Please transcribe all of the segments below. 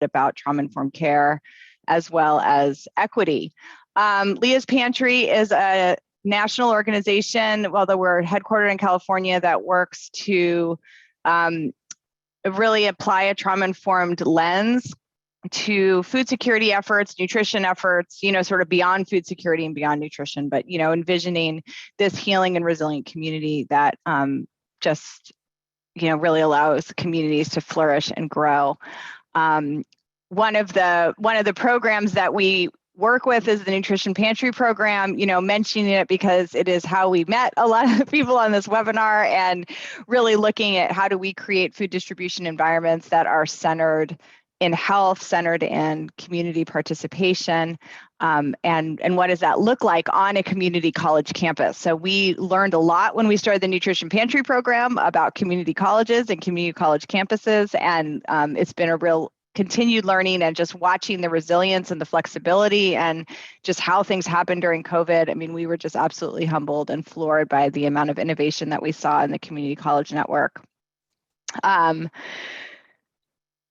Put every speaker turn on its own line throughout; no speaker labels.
about trauma-informed care as well as equity. Leah's Pantry is a national organization, although we're headquartered in California, that works to really apply a trauma-informed lens to food security efforts, nutrition efforts, sort of beyond food security and beyond nutrition, but, envisioning this healing and resilient community that just, really allows communities to flourish and grow. One of the programs that we work with is the Nutrition Pantry program, mentioning it because it is how we met a lot of people on this webinar, and really looking at how do we create food distribution environments that are centered in health, centered in community participation, and what does that look like on a community college campus. So we learned a lot when we started the Nutrition Pantry program about community colleges and community college campuses, and it's been a real continued learning and just watching the resilience and the flexibility and just how things happened during COVID. I mean, we were just absolutely humbled and floored by the amount of innovation that we saw in the community college network.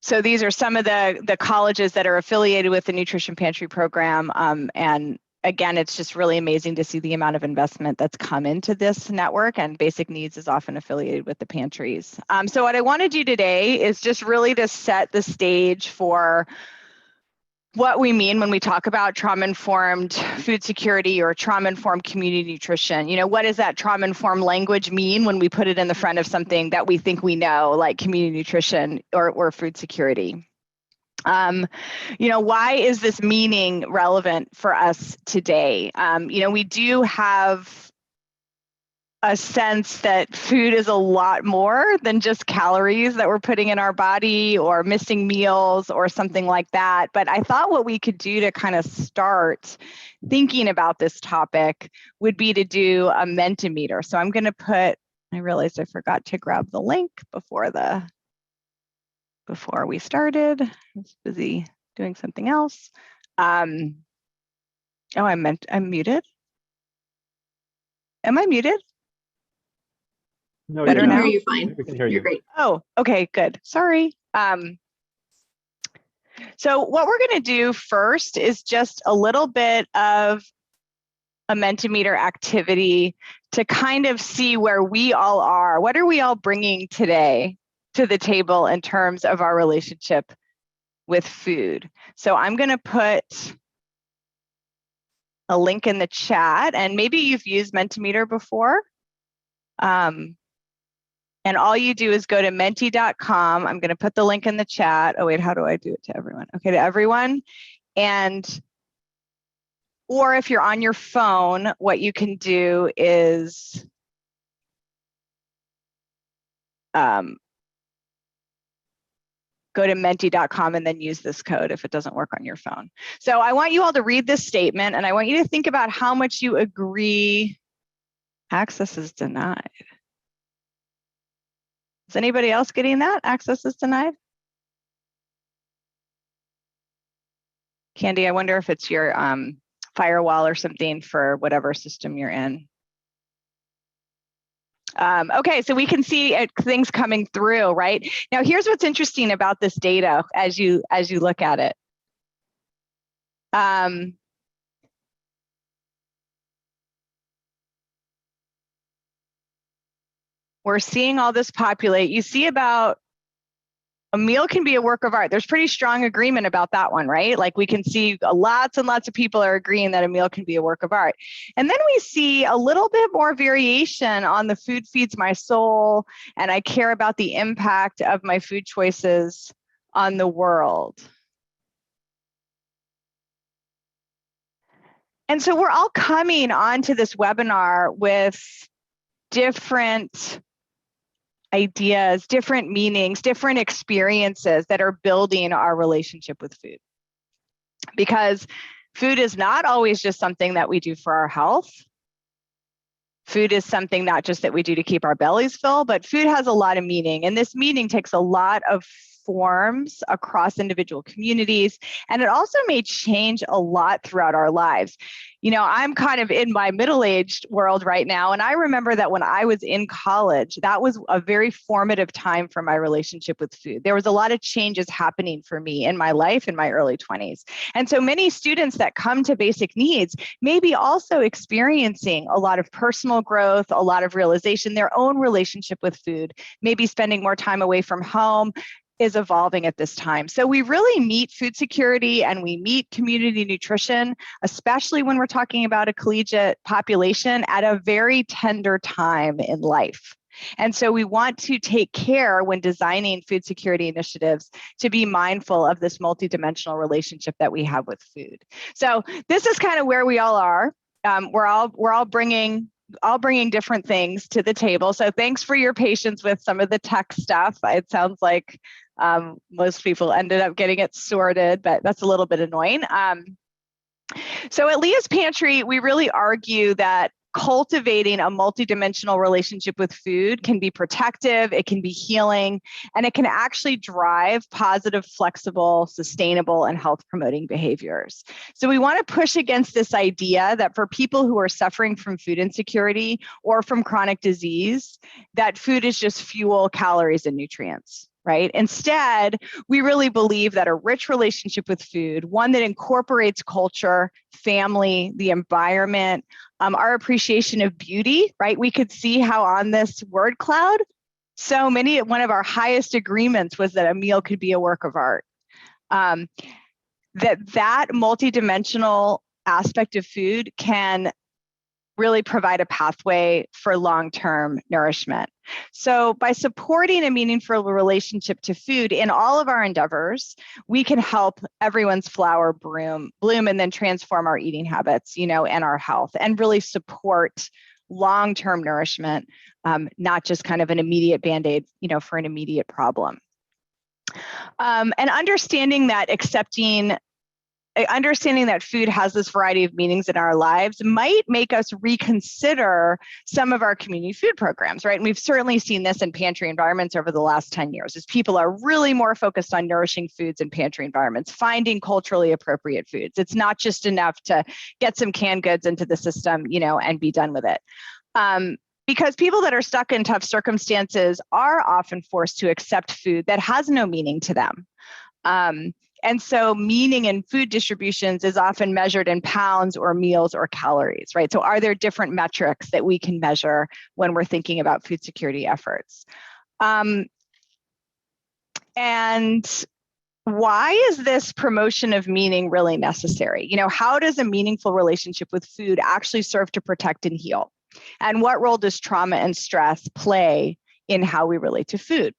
So these are some of the colleges that are affiliated with the Nutrition Pantry program. And again, it's just really amazing to see the amount of investment that's come into this network, and Basic Needs is often affiliated with the pantries. So what I want to do today is just really to set the stage for what we mean when we talk about trauma-informed food security or trauma-informed community nutrition. What does that trauma-informed language mean when we put it in the front of something that we think we know, like community nutrition or food security? Why is this meaning relevant for us today? We do have a sense that food is a lot more than just calories that we're putting in our body or missing meals or something like that. But I thought what we could do to kind of start thinking about this topic would be to do a Mendometer. So I'm going to I realized I forgot to grab the link before we started. I was busy doing something else. I'm muted. Am I muted?
No,
better now.
Hear
you fine.
We can hear you.
You're great.
Oh, okay, good. Sorry. So what we're going to do first is just a little bit of a Mendometer activity to kind of see where we all are. What are we all bringing today to the table in terms of our relationship with food? So I'm going to put a link in the chat, and maybe you've used Mendometer before. And all you do is go to menti.com. I'm going to put the link in the chat. Oh, wait, how do I do it to everyone? Okay, to everyone. Or if you're on your phone, what you can do is go to menti.com and then use this code if it doesn't work on your phone. So I want you all to read this statement, and I want you to think about how much you agree access is denied. Is anybody else getting that? Access is denied? Candy, I wonder if it's your firewall or something for whatever system you're in. Okay, so we can see things coming through, right? Now, here's what's interesting about this data as you look at it. We're seeing all this populate. You see about a meal can be a work of art. There's pretty strong agreement about that one, right? Like we can see lots and lots of people are agreeing that a meal can be a work of art. And then we see a little bit more variation on the food feeds my soul, and I care about the impact of my food choices on the world. And so we're all coming onto this webinar with different ideas, different meanings, different experiences that are building our relationship with food. Because food is not always just something that we do for our health. Food is something not just that we do to keep our bellies full, but food has a lot of meaning. And this meaning takes a lot of forms across individual communities, and it also may change a lot throughout our lives. You know, I'm kind of in my middle-aged world right now, and I remember that when I was in college, that was a very formative time for my relationship with food. There was a lot of changes happening for me in my life in my early 20s. And so many students that come to basic needs may be also experiencing a lot of personal growth, a lot of realization, their own relationship with food, maybe spending more time away from home, is evolving at this time. So we really meet food security and we meet community nutrition, especially when we're talking about a collegiate population, at a very tender time in life. And so we want to take care when designing food security initiatives to be mindful of this multidimensional relationship that we have with food. So this is kind of where we all are. We're all bringing different things to the table. So thanks for your patience with some of the tech stuff. It sounds like most people ended up getting it sorted, but that's a little bit annoying. So at Leah's Pantry, we really argue that cultivating a multidimensional relationship with food can be protective, it can be healing, and it can actually drive positive, flexible, sustainable, and health-promoting behaviors. So we want to push against this idea that for people who are suffering from food insecurity or from chronic disease, that food is just fuel, calories, and nutrients. Right? Instead, we really believe that a rich relationship with food, one that incorporates culture, family, the environment, our appreciation of beauty, right? We could see how on this word cloud, one of our highest agreements was that a meal could be a work of art. That multidimensional aspect of food can really provide a pathway for long-term nourishment. So by supporting a meaningful relationship to food in all of our endeavors, we can help everyone's flower bloom and then transform our eating habits, and our health, and really support long-term nourishment, not just kind of an immediate Band-Aid, for an immediate problem. And understanding that food has this variety of meanings in our lives might make us reconsider some of our community food programs, right? And we've certainly seen this in pantry environments over the last 10 years, as people are really more focused on nourishing foods in pantry environments, finding culturally appropriate foods. It's not just enough to get some canned goods into the system, and be done with it. Because people that are stuck in tough circumstances are often forced to accept food that has no meaning to them. And so meaning in food distributions is often measured in pounds or meals or calories, right? So are there different metrics that we can measure when we're thinking about food security efforts? And why is this promotion of meaning really necessary? How does a meaningful relationship with food actually serve to protect and heal? And what role does trauma and stress play in how we relate to food?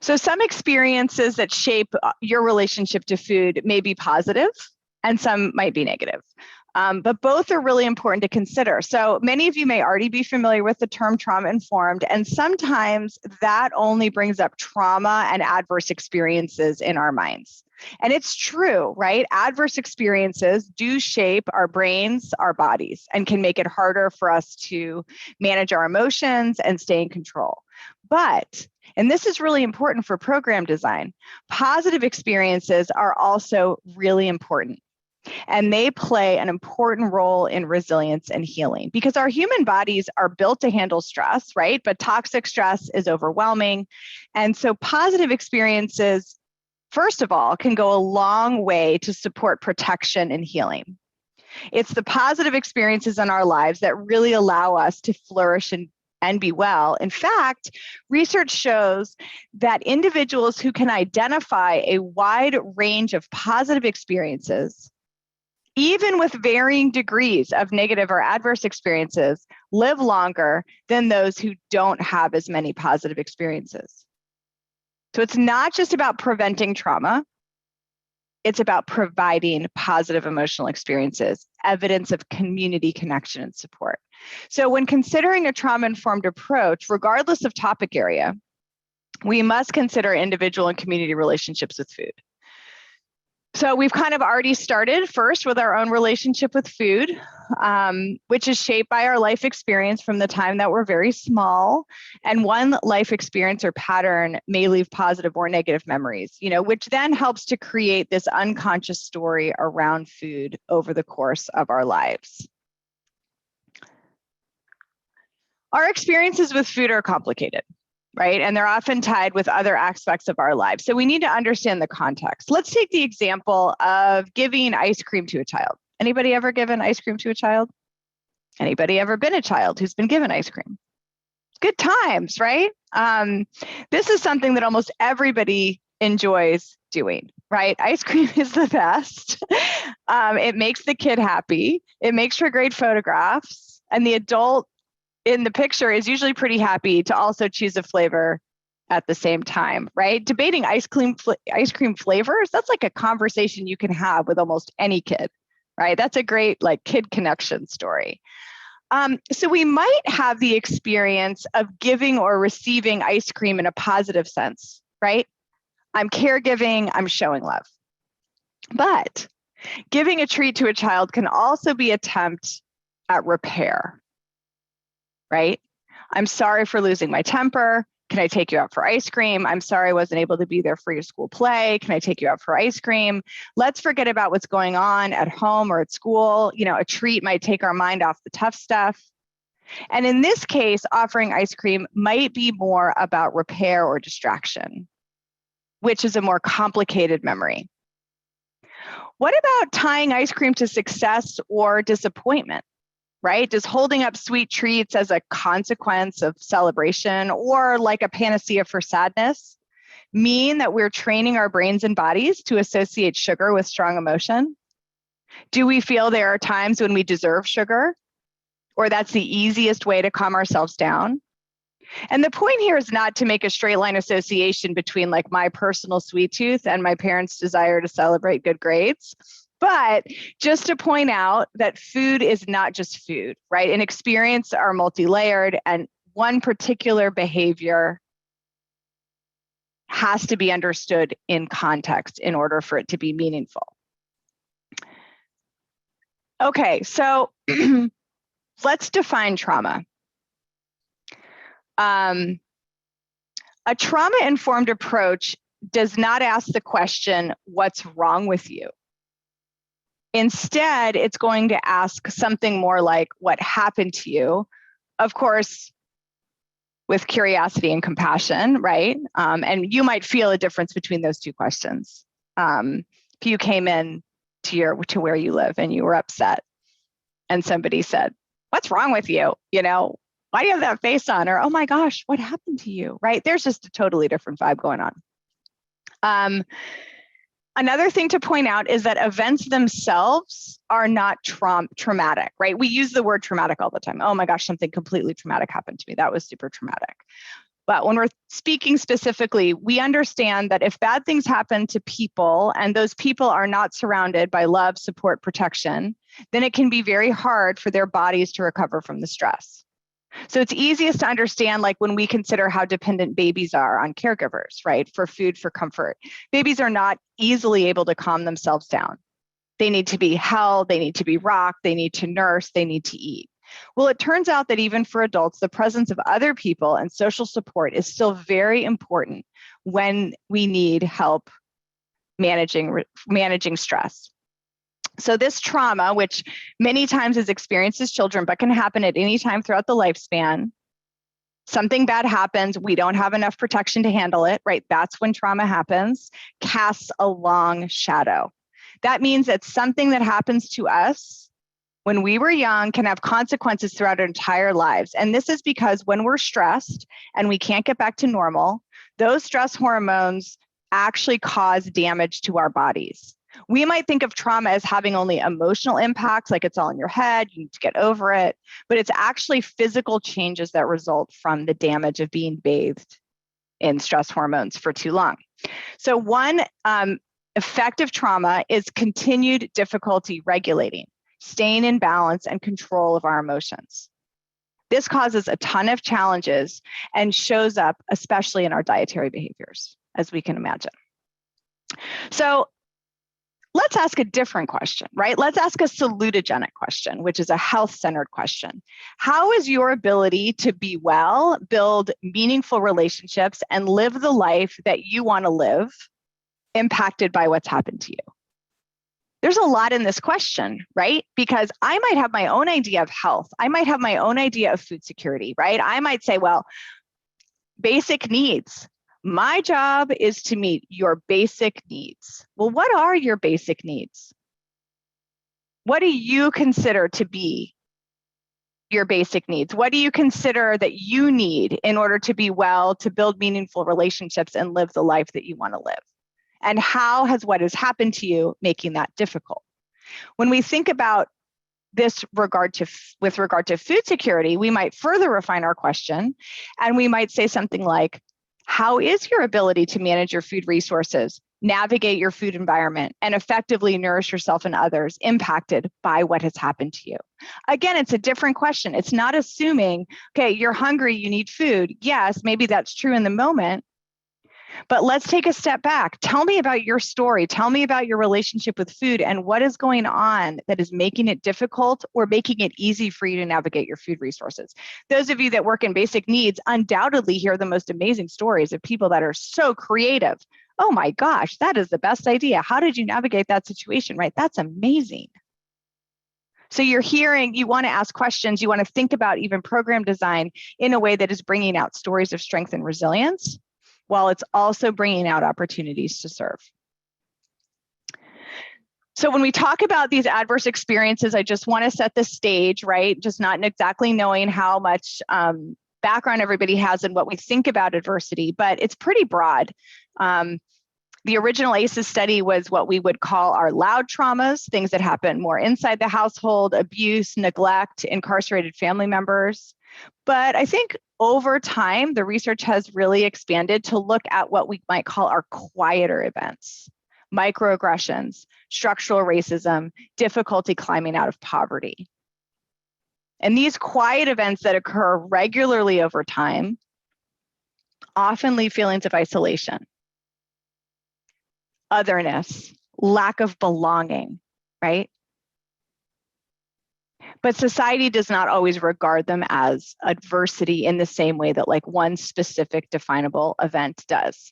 So some experiences that shape your relationship to food may be positive and some might be negative. But both are really important to consider. So many of you may already be familiar with the term trauma-informed, and sometimes that only brings up trauma and adverse experiences in our minds. And it's true, right? Adverse experiences do shape our brains, our bodies, and can make it harder for us to manage our emotions and stay in control. But, and this is really important for program design, positive experiences are also really important. And they play an important role in resilience and healing because our human bodies are built to handle stress, right? But toxic stress is overwhelming. And so positive experiences, first of all, can go a long way to support protection and healing. It's the positive experiences in our lives that really allow us to flourish and be well. In fact, research shows that individuals who can identify a wide range of positive experiences, even with varying degrees of negative or adverse experiences, live longer than those who don't have as many positive experiences. So it's not just about preventing trauma, it's about providing positive emotional experiences, evidence of community connection and support. So when considering a trauma-informed approach, regardless of topic area, we must consider individual and community relationships with food. So we've kind of already started first with our own relationship with food, which is shaped by our life experience from the time that we're very small. And one life experience or pattern may leave positive or negative memories, which then helps to create this unconscious story around food over the course of our lives. Our experiences with food are complicated, right? And they're often tied with other aspects of our lives. So we need to understand the context. Let's take the example of giving ice cream to a child. Anybody ever given ice cream to a child? Anybody ever been a child who's been given ice cream? Good times, right? This is something that almost everybody enjoys doing, right? Ice cream is the best. It makes the kid happy. It makes for great photographs. And the adult in the picture is usually pretty happy to also choose a flavor at the same time, right? Debating ice cream flavors, that's like a conversation you can have with almost any kid, right? That's a great kid connection story. So we might have the experience of giving or receiving ice cream in a positive sense, right? I'm caregiving, I'm showing love. But giving a treat to a child can also be an attempt at repair, right? I'm sorry for losing my temper. Can I take you out for ice cream? I'm sorry I wasn't able to be there for your school play. Can I take you out for ice cream? Let's forget about what's going on at home or at school. A treat might take our mind off the tough stuff. And in this case, offering ice cream might be more about repair or distraction, which is a more complicated memory. What about tying ice cream to success or disappointment? Right? Does holding up sweet treats as a consequence of celebration or like a panacea for sadness mean that we're training our brains and bodies to associate sugar with strong emotion? Do we feel there are times when we deserve sugar, or that's the easiest way to calm ourselves down? And the point here is not to make a straight line association between my personal sweet tooth and my parents' desire to celebrate good grades. But just to point out that food is not just food, right? And experiences are multi-layered, and one particular behavior has to be understood in context in order for it to be meaningful. Okay, so let's define trauma. A trauma-informed approach does not ask the question, what's wrong with you? Instead, it's going to ask something more like, what happened to you? Of course, with curiosity and compassion, right? And you might feel a difference between those two questions. If you came in to where you live and you were upset and somebody said, what's wrong with you? Why do you have that face on? Or, oh my gosh, what happened to you, right? There's just a totally different vibe going on. Another thing to point out is that events themselves are not traumatic, right? We use the word traumatic all the time. Oh my gosh, something completely traumatic happened to me. That was super traumatic. But when we're speaking specifically, we understand that if bad things happen to people and those people are not surrounded by love, support, protection, then it can be very hard for their bodies to recover from the stress. So it's easiest to understand when we consider how dependent babies are on caregivers, right? For food, for comfort. Babies are not easily able to calm themselves down. They need to be held, they need to be rocked, they need to nurse, they need to eat. Well, it turns out that even for adults, the presence of other people and social support is still very important when we need help managing stress. So this trauma, which many times is experienced as children, but can happen at any time throughout the lifespan, something bad happens, we don't have enough protection to handle it, right? That's when trauma happens, casts a long shadow. That means that something that happens to us when we were young can have consequences throughout our entire lives. And this is because when we're stressed and we can't get back to normal, those stress hormones actually cause damage to our bodies. We might think of trauma as having only emotional impacts, like it's all in your head, you need to get over it, but it's actually physical changes that result from the damage of being bathed in stress hormones for too long. So one effect of trauma is continued difficulty regulating, staying in balance and control of our emotions. This causes a ton of challenges and shows up especially in our dietary behaviors, as we can imagine. So let's ask a different question, right? Let's ask a salutogenic question, which is a health-centered question. How is your ability to be well, build meaningful relationships, and live the life that you want to live impacted by what's happened to you? There's a lot in this question, right? Because I might have my own idea of health. I might have my own idea of food security, right? I might say, well, basic needs. My job is to meet your basic needs. Well, what are your basic needs? What do you consider to be your basic needs? What do you consider that you need in order to be well, to build meaningful relationships and live the life that you want to live? And how has what has happened to you making that difficult? When we think about this with regard to food security, we might further refine our question, and we might say something like, how is your ability to manage your food resources, navigate your food environment, and effectively nourish yourself and others impacted by what has happened to you? Again, it's a different question. It's not assuming, okay, you're hungry, you need food. Yes, maybe that's true in the moment, but let's take a step back. Tell me about your story. Tell me about your relationship with food and what is going on that is making it difficult or making it easy for you to navigate your food resources. Those of you that work in basic needs undoubtedly hear the most amazing stories of people that are so creative. Oh my gosh, that is the best idea. How did you navigate that situation, right? That's amazing. So you're hearing, you want to ask questions, you want to think about even program design in a way that is bringing out stories of strength and resilience, while it's also bringing out opportunities to serve. So when we talk about these adverse experiences, I just want to set the stage, right? Just not exactly knowing how much background everybody has and what we think about adversity, but it's pretty broad. The original ACEs study was what we would call our loud traumas, things that happen more inside the household, abuse, neglect, incarcerated family members. But I think over time, the research has really expanded to look at what we might call our quieter events, microaggressions, structural racism, difficulty climbing out of poverty. And these quiet events that occur regularly over time often leave feelings of isolation, otherness, lack of belonging, right? But society does not always regard them as adversity in the same way that like one specific definable event does.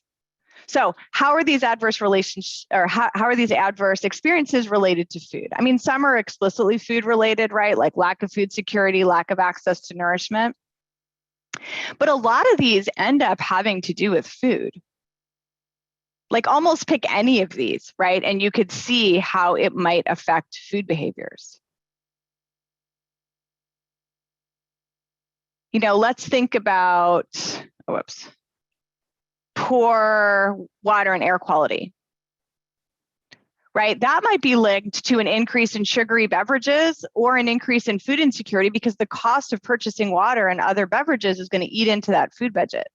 So how are these adverse relationships, or how are these adverse experiences related to food? I mean, some are explicitly food related, right? Like lack of food security, lack of access to nourishment. But a lot of these end up having to do with food. Like almost pick any of these, right? And you could see how it might affect food behaviors. You know, let's think about, poor water and air quality, right? That might be linked to an increase in sugary beverages or an increase in food insecurity because the cost of purchasing water and other beverages is going to eat into that food budget.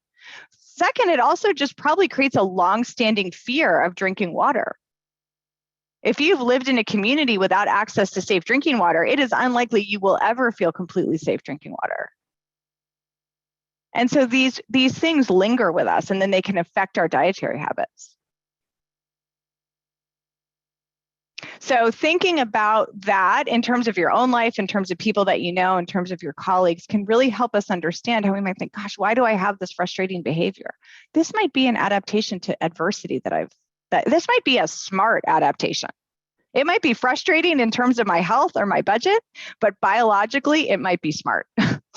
Second, it also just probably creates a long-standing fear of drinking water. If you've lived in a community without access to safe drinking water, it is unlikely you will ever feel completely safe drinking water. And so these things linger with us, and then they can affect our dietary habits. So thinking about that in terms of your own life, in terms of people that you know, in terms of your colleagues, can really help us understand how we might think, gosh, why do I have this frustrating behavior? This might be an adaptation to adversity this might be a smart adaptation. It might be frustrating in terms of my health or my budget, but biologically, it might be smart.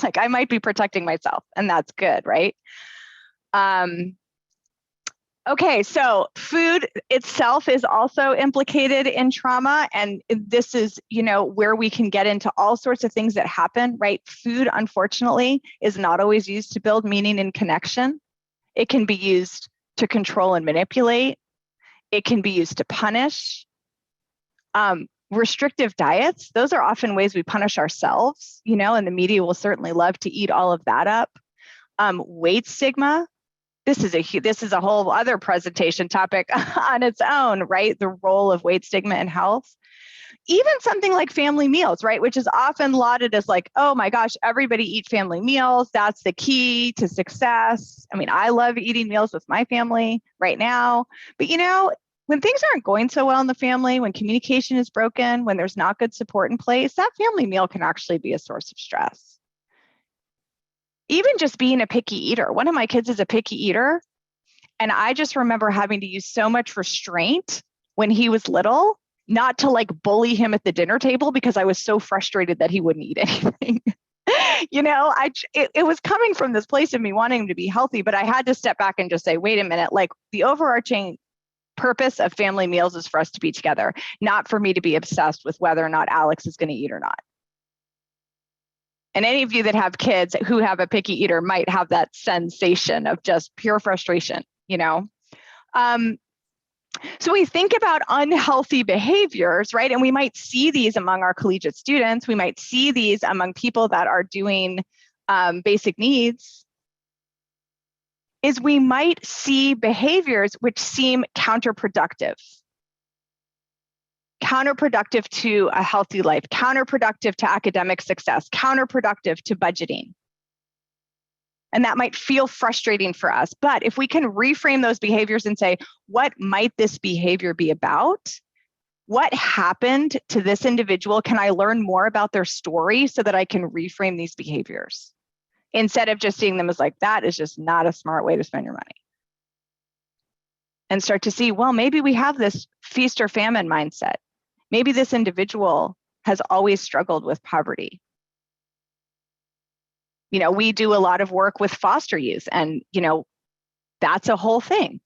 Like I might be protecting myself, and that's good, right? Okay, so food itself is also implicated in trauma, and this is, you know, where we can get into all sorts of things that happen, right? Food, unfortunately, is not always used to build meaning and connection. It can be used to control and manipulate. It can be used to punish. Restrictive diets, those are often ways we punish ourselves, you know, and the media will certainly love to eat all of that up. Weight stigma, this is a whole other presentation topic on its own, right? The role of weight stigma in health. Even something like family meals, right? Which is often lauded as like, oh my gosh, everybody eat family meals. That's the key to success. I mean, I love eating meals with my family right now, but you know, when things aren't going so well in the family, when communication is broken, when there's not good support in place, that family meal can actually be a source of stress. Even just being a picky eater. One of my kids is a picky eater, and I just remember having to use so much restraint when he was little, not to like bully him at the dinner table because I was so frustrated that he wouldn't eat anything. You know, it was coming from this place of me wanting him to be healthy, but I had to step back and just say, wait a minute, like the overarching purpose of family meals is for us to be together, not for me to be obsessed with whether or not Alex is going to eat or not. And any of you that have kids who have a picky eater might have that sensation of just pure frustration, you know? So we think about unhealthy behaviors, right? And we might see these among our collegiate students. We might see these among people that are doing basic needs. Is we might see behaviors which seem counterproductive. Counterproductive to a healthy life, counterproductive to academic success, counterproductive to budgeting. And that might feel frustrating for us. But if we can reframe those behaviors and say, what might this behavior be about? What happened to this individual? Can I learn more about their story so that I can reframe these behaviors? Instead of just seeing them as like, that is just not a smart way to spend your money. And start to see, well, maybe we have this feast or famine mindset. Maybe this individual has always struggled with poverty. You know, we do a lot of work with foster youth, and, you know, that's a whole thing,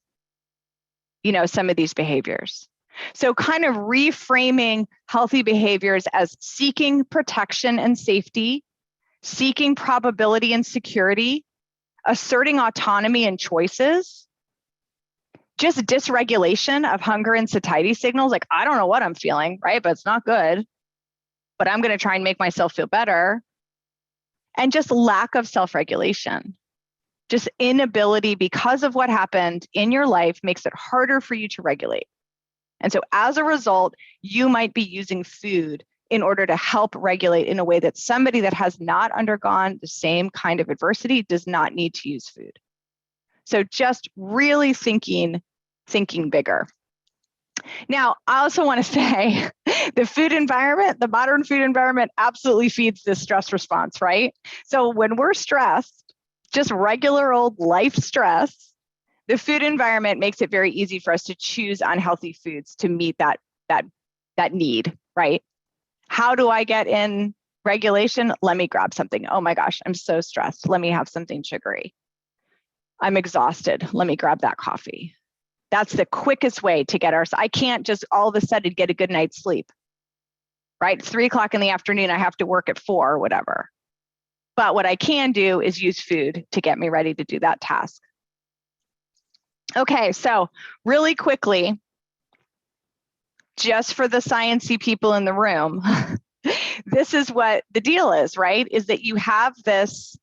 you know, some of these behaviors. So kind of reframing healthy behaviors as seeking protection and safety, seeking probability and security, asserting autonomy and choices, just dysregulation of hunger and satiety signals. Like, I don't know what I'm feeling, right? But it's not good, but I'm going to try and make myself feel better. And just lack of self-regulation, just inability because of what happened in your life makes it harder for you to regulate. And so as a result, you might be using food in order to help regulate in a way that somebody that has not undergone the same kind of adversity does not need to use food. So just really thinking bigger. Now, I also want to say the food environment, the modern food environment absolutely feeds this stress response, right? So when we're stressed, just regular old life stress, the food environment makes it very easy for us to choose unhealthy foods to meet that need, right? How do I get in regulation? Let me grab something. Oh my gosh, I'm so stressed. Let me have something sugary. I'm exhausted. Let me grab that coffee. That's the quickest way to get I can't just all of a sudden get a good night's sleep, right? 3 o'clock in the afternoon, I have to work at 4 or whatever. But what I can do is use food to get me ready to do that task. Okay, so really quickly, just for the sciencey people in the room, this is what the deal is, right? Is that you have this,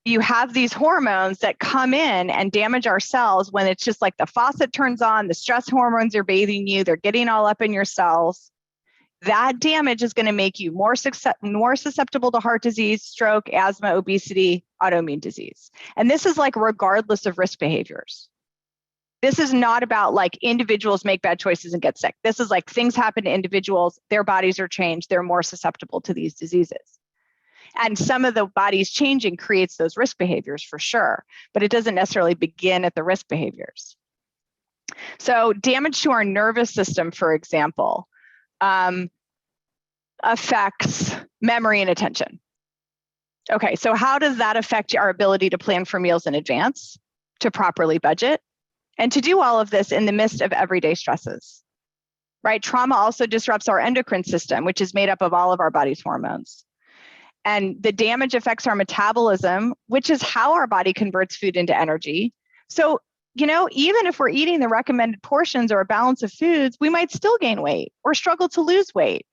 you have these hormones that come in and damage our cells when it's just like the faucet turns on, the stress hormones are bathing you, they're getting all up in your cells. That damage is going to make you more susceptible to heart disease, stroke, asthma, obesity, autoimmune disease. And this is like regardless of risk behaviors. This is not about like individuals make bad choices and get sick. This is like things happen to individuals, their bodies are changed, they're more susceptible to these diseases. And some of the body's changing creates those risk behaviors for sure, but it doesn't necessarily begin at the risk behaviors. So damage to our nervous system, for example, affects memory and attention. Okay, so how does that affect our ability to plan for meals in advance, to properly budget, and to do all of this in the midst of everyday stresses, right? Trauma also disrupts our endocrine system, which is made up of all of our body's hormones. And the damage affects our metabolism, which is how our body converts food into energy. So, you know, even if we're eating the recommended portions or a balance of foods, we might still gain weight or struggle to lose weight,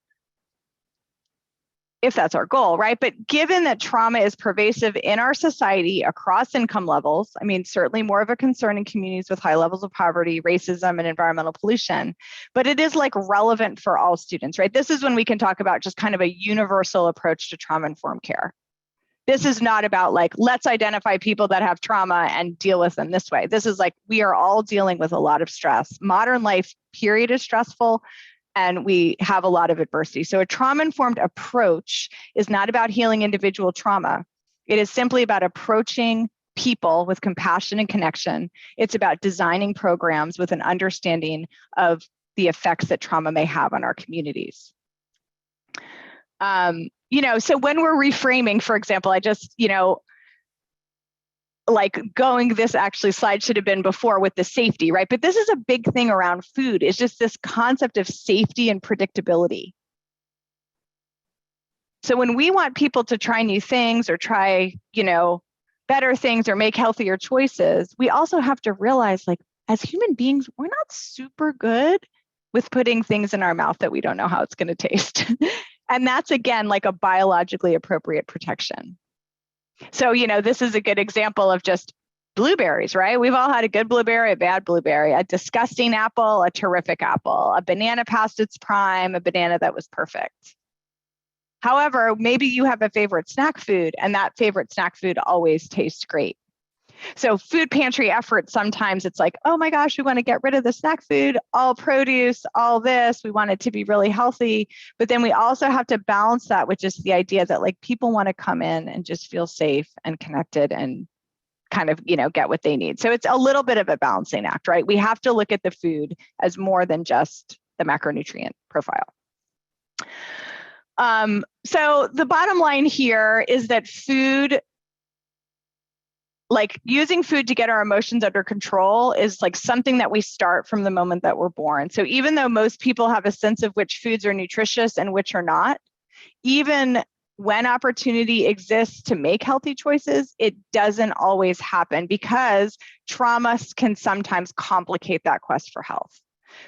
if that's our goal, right? But given that trauma is pervasive in our society across income levels, I mean, certainly more of a concern in communities with high levels of poverty, racism, and environmental pollution, but it is like relevant for all students, right? This is when we can talk about just kind of a universal approach to trauma-informed care. This is not about like, let's identify people that have trauma and deal with them this way. This is like, we are all dealing with a lot of stress. Modern life, period, is stressful, and we have a lot of adversity. So a trauma-informed approach is not about healing individual trauma. It is simply about approaching people with compassion and connection. It's about designing programs with an understanding of the effects that trauma may have on our communities. So when we're reframing, for example, I just, like this actually slide should have been before with the safety, right? But this is a big thing around food. It's just this concept of safety and predictability. So when we want people to try new things or try, better things or make healthier choices, we also have to realize, like, as human beings, we're not super good with putting things in our mouth that we don't know how it's going to taste. And that's, again, like a biologically appropriate protection. So, this is a good example of just blueberries, right? We've all had a good blueberry, a bad blueberry, a disgusting apple, a terrific apple, a banana past its prime, a banana that was perfect. However, maybe you have a favorite snack food, and that favorite snack food always tastes great. So food pantry efforts, sometimes it's like, oh my gosh, we want to get rid of the snack food, all produce, all this, we want it to be really healthy. But then we also have to balance that with just the idea that, like, people want to come in and just feel safe and connected and kind of, get what they need. So it's a little bit of a balancing act, right? We have to look at the food as more than just the macronutrient profile. So the bottom line here is that food, like using food to get our emotions under control, is like something that we start from the moment that we're born. So even though most people have a sense of which foods are nutritious and which are not, even when opportunity exists to make healthy choices, it doesn't always happen because trauma can sometimes complicate that quest for health.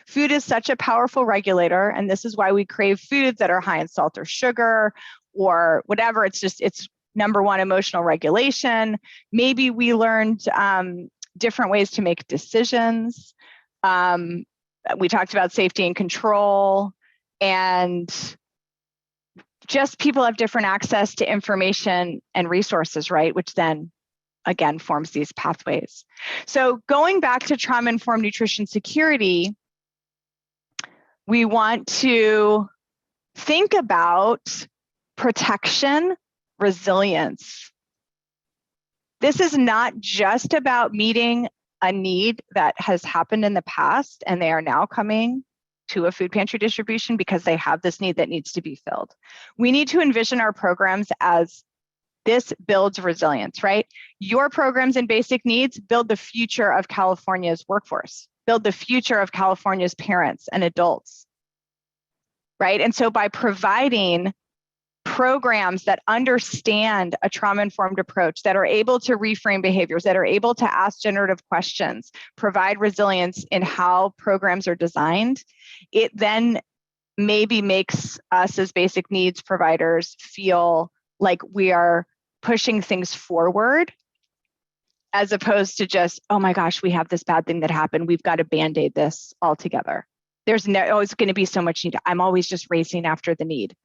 Food is such a powerful regulator, and this is why we crave foods that are high in salt or sugar or whatever. It's number one, emotional regulation. Maybe we learned different ways to make decisions. We talked about safety and control, and just people have different access to information and resources, right? Which then, again, forms these pathways. So going back to trauma-informed nutrition security, we want to think about protection, resilience. This is not just about meeting a need that has happened in the past and they are now coming to a food pantry distribution because they have this need that needs to be filled. We need to envision our programs as this builds resilience, right? Your programs and basic needs build the future of California's workforce, build the future of California's parents and adults, right? And so by providing programs that understand a trauma-informed approach, that are able to reframe behaviors, that are able to ask generative questions, provide resilience in how programs are designed, it then maybe makes us as basic needs providers feel like we are pushing things forward, as opposed to just, oh my gosh, we have this bad thing that happened, we've got to Band-Aid this altogether. There's always going to be so much need. I'm always just racing after the need.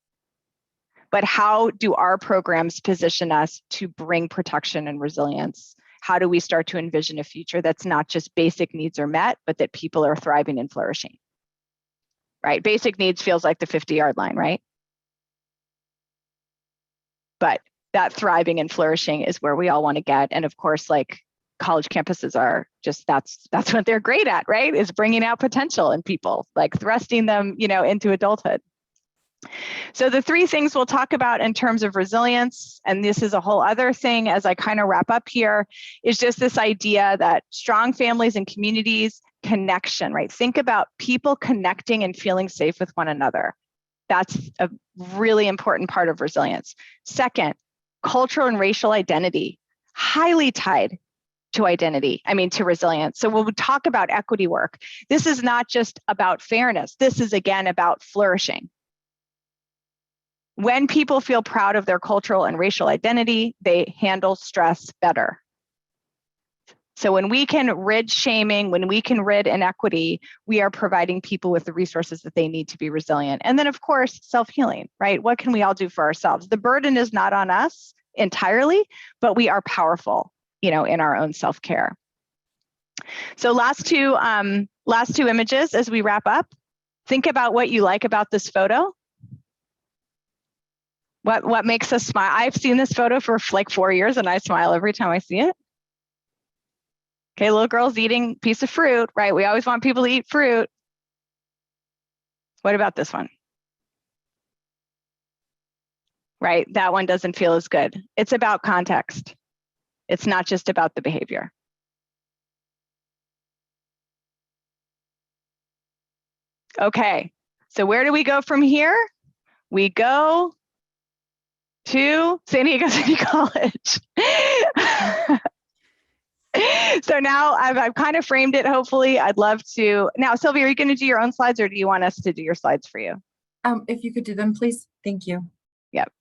But how do our programs position us to bring protection and resilience? How do we start to envision a future that's not just basic needs are met, but that people are thriving and flourishing? Right? Basic needs feels like the 50-yard line, right? But that thriving and flourishing is where we all want to get. And of course, like, college campuses are just, that's what they're great at, right? Is bringing out potential in people, like thrusting them, into adulthood. So the three things we'll talk about in terms of resilience, and this is a whole other thing as I kind of wrap up here, is just this idea that strong families and communities, connection, right? Think about people connecting and feeling safe with one another. That's a really important part of resilience. Second, cultural and racial identity, highly tied to to resilience. So when we talk about equity work, this is not just about fairness. This is, again, about flourishing. When people feel proud of their cultural and racial identity, they handle stress better. So when we can rid shaming, when we can rid inequity, we are providing people with the resources that they need to be resilient. And then, of course, self-healing, right? What can we all do for ourselves? The burden is not on us. entirely, but we are powerful, you know, in our own self-care. So last two images as we wrap up. Think about what you like about this photo. What makes us smile? I've seen this photo for like 4 years and I smile every time I see it. Okay, little girl's eating a piece of fruit, right? We always want people to eat fruit. What about this one? Right, that one doesn't feel as good. It's about context. It's not just about the behavior. Okay, so where do we go from here? We go to San Diego City College. So now I've kind of framed it, hopefully. I'd love to. Now, Sylvia, are you going to do your own slides or do you want us to do your slides for you?
If you could do them, please. Thank you.
Yep.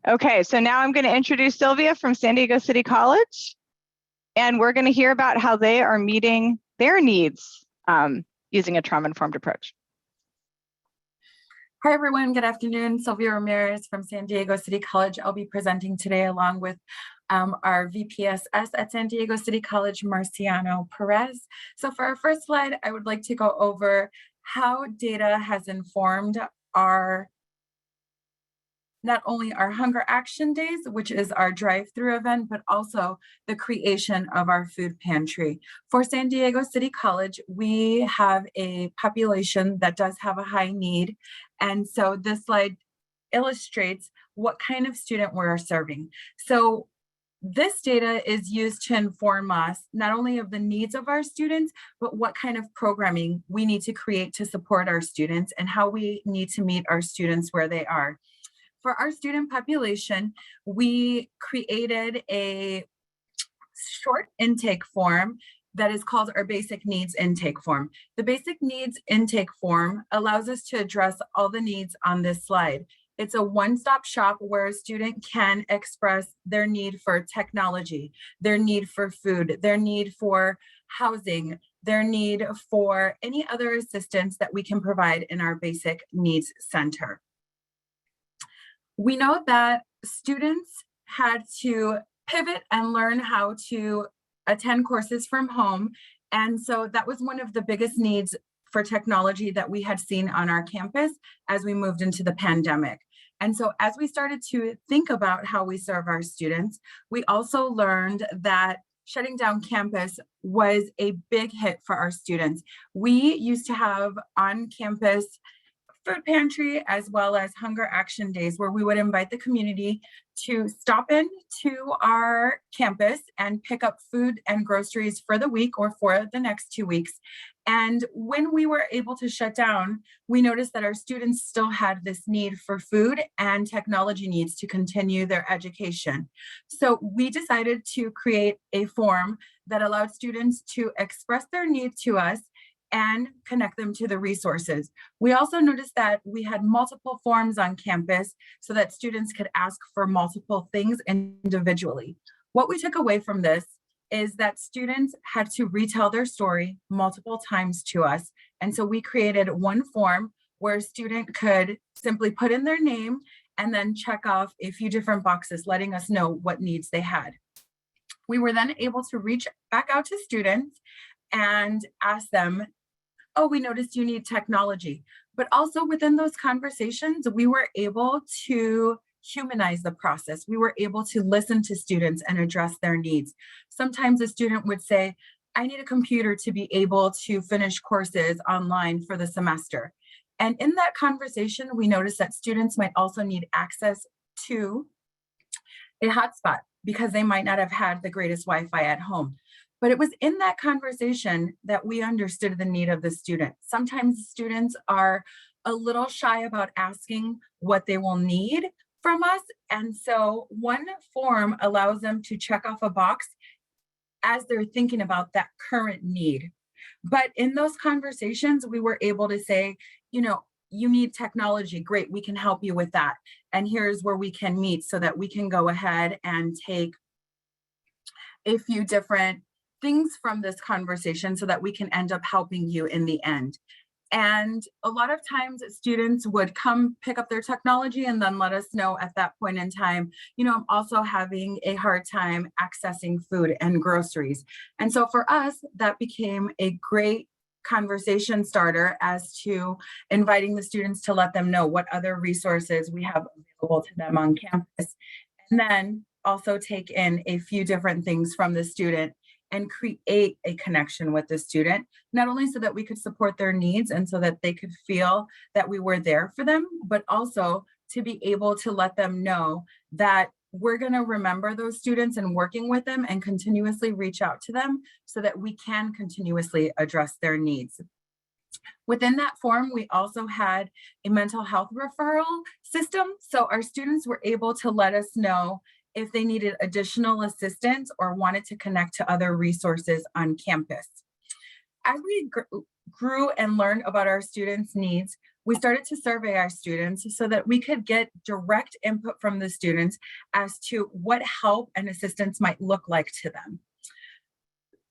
Okay, so now I'm going to introduce Sylvia from San Diego City College, and we're going to hear about how they are meeting their needs using a trauma-informed approach.
Hi, everyone. Good afternoon. Sylvia Ramirez from San Diego City College. I'll be presenting today along with our VPSS at San Diego City College, Marciano Perez. So for our first slide, I would like to go over how data has informed our not only our Hunger Action Days, which is our drive-through event, but also the creation of our food pantry. For San Diego City College, we have a population that does have a high need. And so this slide illustrates what kind of student we're serving. So this data is used to inform us not only of the needs of our students, but what kind of programming we need to create to support our students and how we need to meet our students where they are. For our student population, we created a short intake form that is called our basic needs intake form. The basic needs intake form allows us to address all the needs on this slide. It's a one-stop shop where a student can express their need for technology, their need for food, their need for housing, their need for any other assistance that we can provide in our basic needs center. We know that students had to pivot and learn how to attend courses from home. And so that was one of the biggest needs for technology that we had seen on our campus as we moved into the pandemic. And so as we started to think about how we serve our students, we also learned that shutting down campus was a big hit for our students. We used to have on campus food pantry as well as Hunger Action Days, where we would invite the community to stop in to our campus and pick up food and groceries for the week or for the next 2 weeks. And when we were able to shut down, we noticed that our students still had this need for food and technology needs to continue their education. So we decided to create a form that allowed students to express their need to us and connect them to the resources. We also noticed that we had multiple forms on campus so that students could ask for multiple things individually. What we took away from this is that students had to retell their story multiple times to us. And so we created one form where a student could simply put in their name and then check off a few different boxes, letting us know what needs they had. We were then able to reach back out to students and ask them, oh, we noticed you need technology. But also within those conversations, we were able to humanize the process. We were able to listen to students and address their needs. Sometimes a student would say, I need a computer to be able to finish courses online for the semester. And in that conversation, we noticed that students might also need access to a hotspot because they might not have had the greatest Wi-Fi at home. But it was in that conversation that we understood the need of the student. Sometimes students are a little shy about asking what they will need from us. And so one form allows them to check off a box as they're thinking about that current need. But in those conversations, we were able to say, you know, you need technology, great, we can help you with that. And here's where we can meet so that we can go ahead and take a few different things from this conversation so that we can end up helping you in the end. And a lot of times students would come pick up their technology and then let us know at that point in time, I'm also having a hard time accessing food and groceries. And so for us, that became a great conversation starter as to inviting the students to let them know what other resources we have available to them on campus. And then also take in a few different things from the student and create a connection with the student, not only so that we could support their needs and so that they could feel that we were there for them, but also to be able to let them know that we're going to remember those students and working with them and continuously reach out to them so that we can continuously address their needs. Within that form, we also had a mental health referral system. So our students were able to let us know if they needed additional assistance or wanted to connect to other resources on campus. As we grew and learned about our students' needs, we started to survey our students so that we could get direct input from the students as to what help and assistance might look like to them.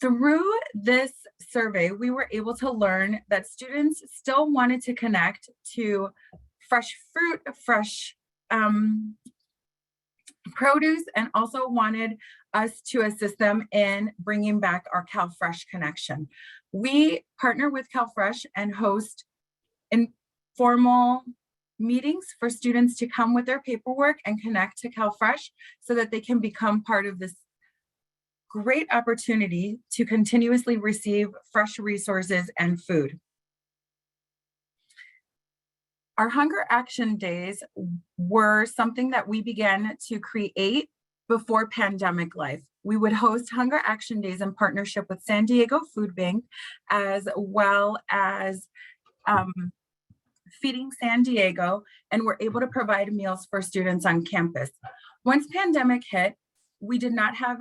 Through this survey, we were able to learn that students still wanted to connect to fresh fruit, fresh produce, and also wanted us to assist them in bringing back our CalFresh connection. We partner with CalFresh and host informal meetings for students to come with their paperwork and connect to CalFresh so that they can become part of this great opportunity to continuously receive fresh resources and food. Our Hunger Action Days were something that we began to create before pandemic life. We would host Hunger Action Days in partnership with San Diego Food Bank, as well as Feeding San Diego, and we're able to provide meals for students on campus. Once pandemic hit, we did not have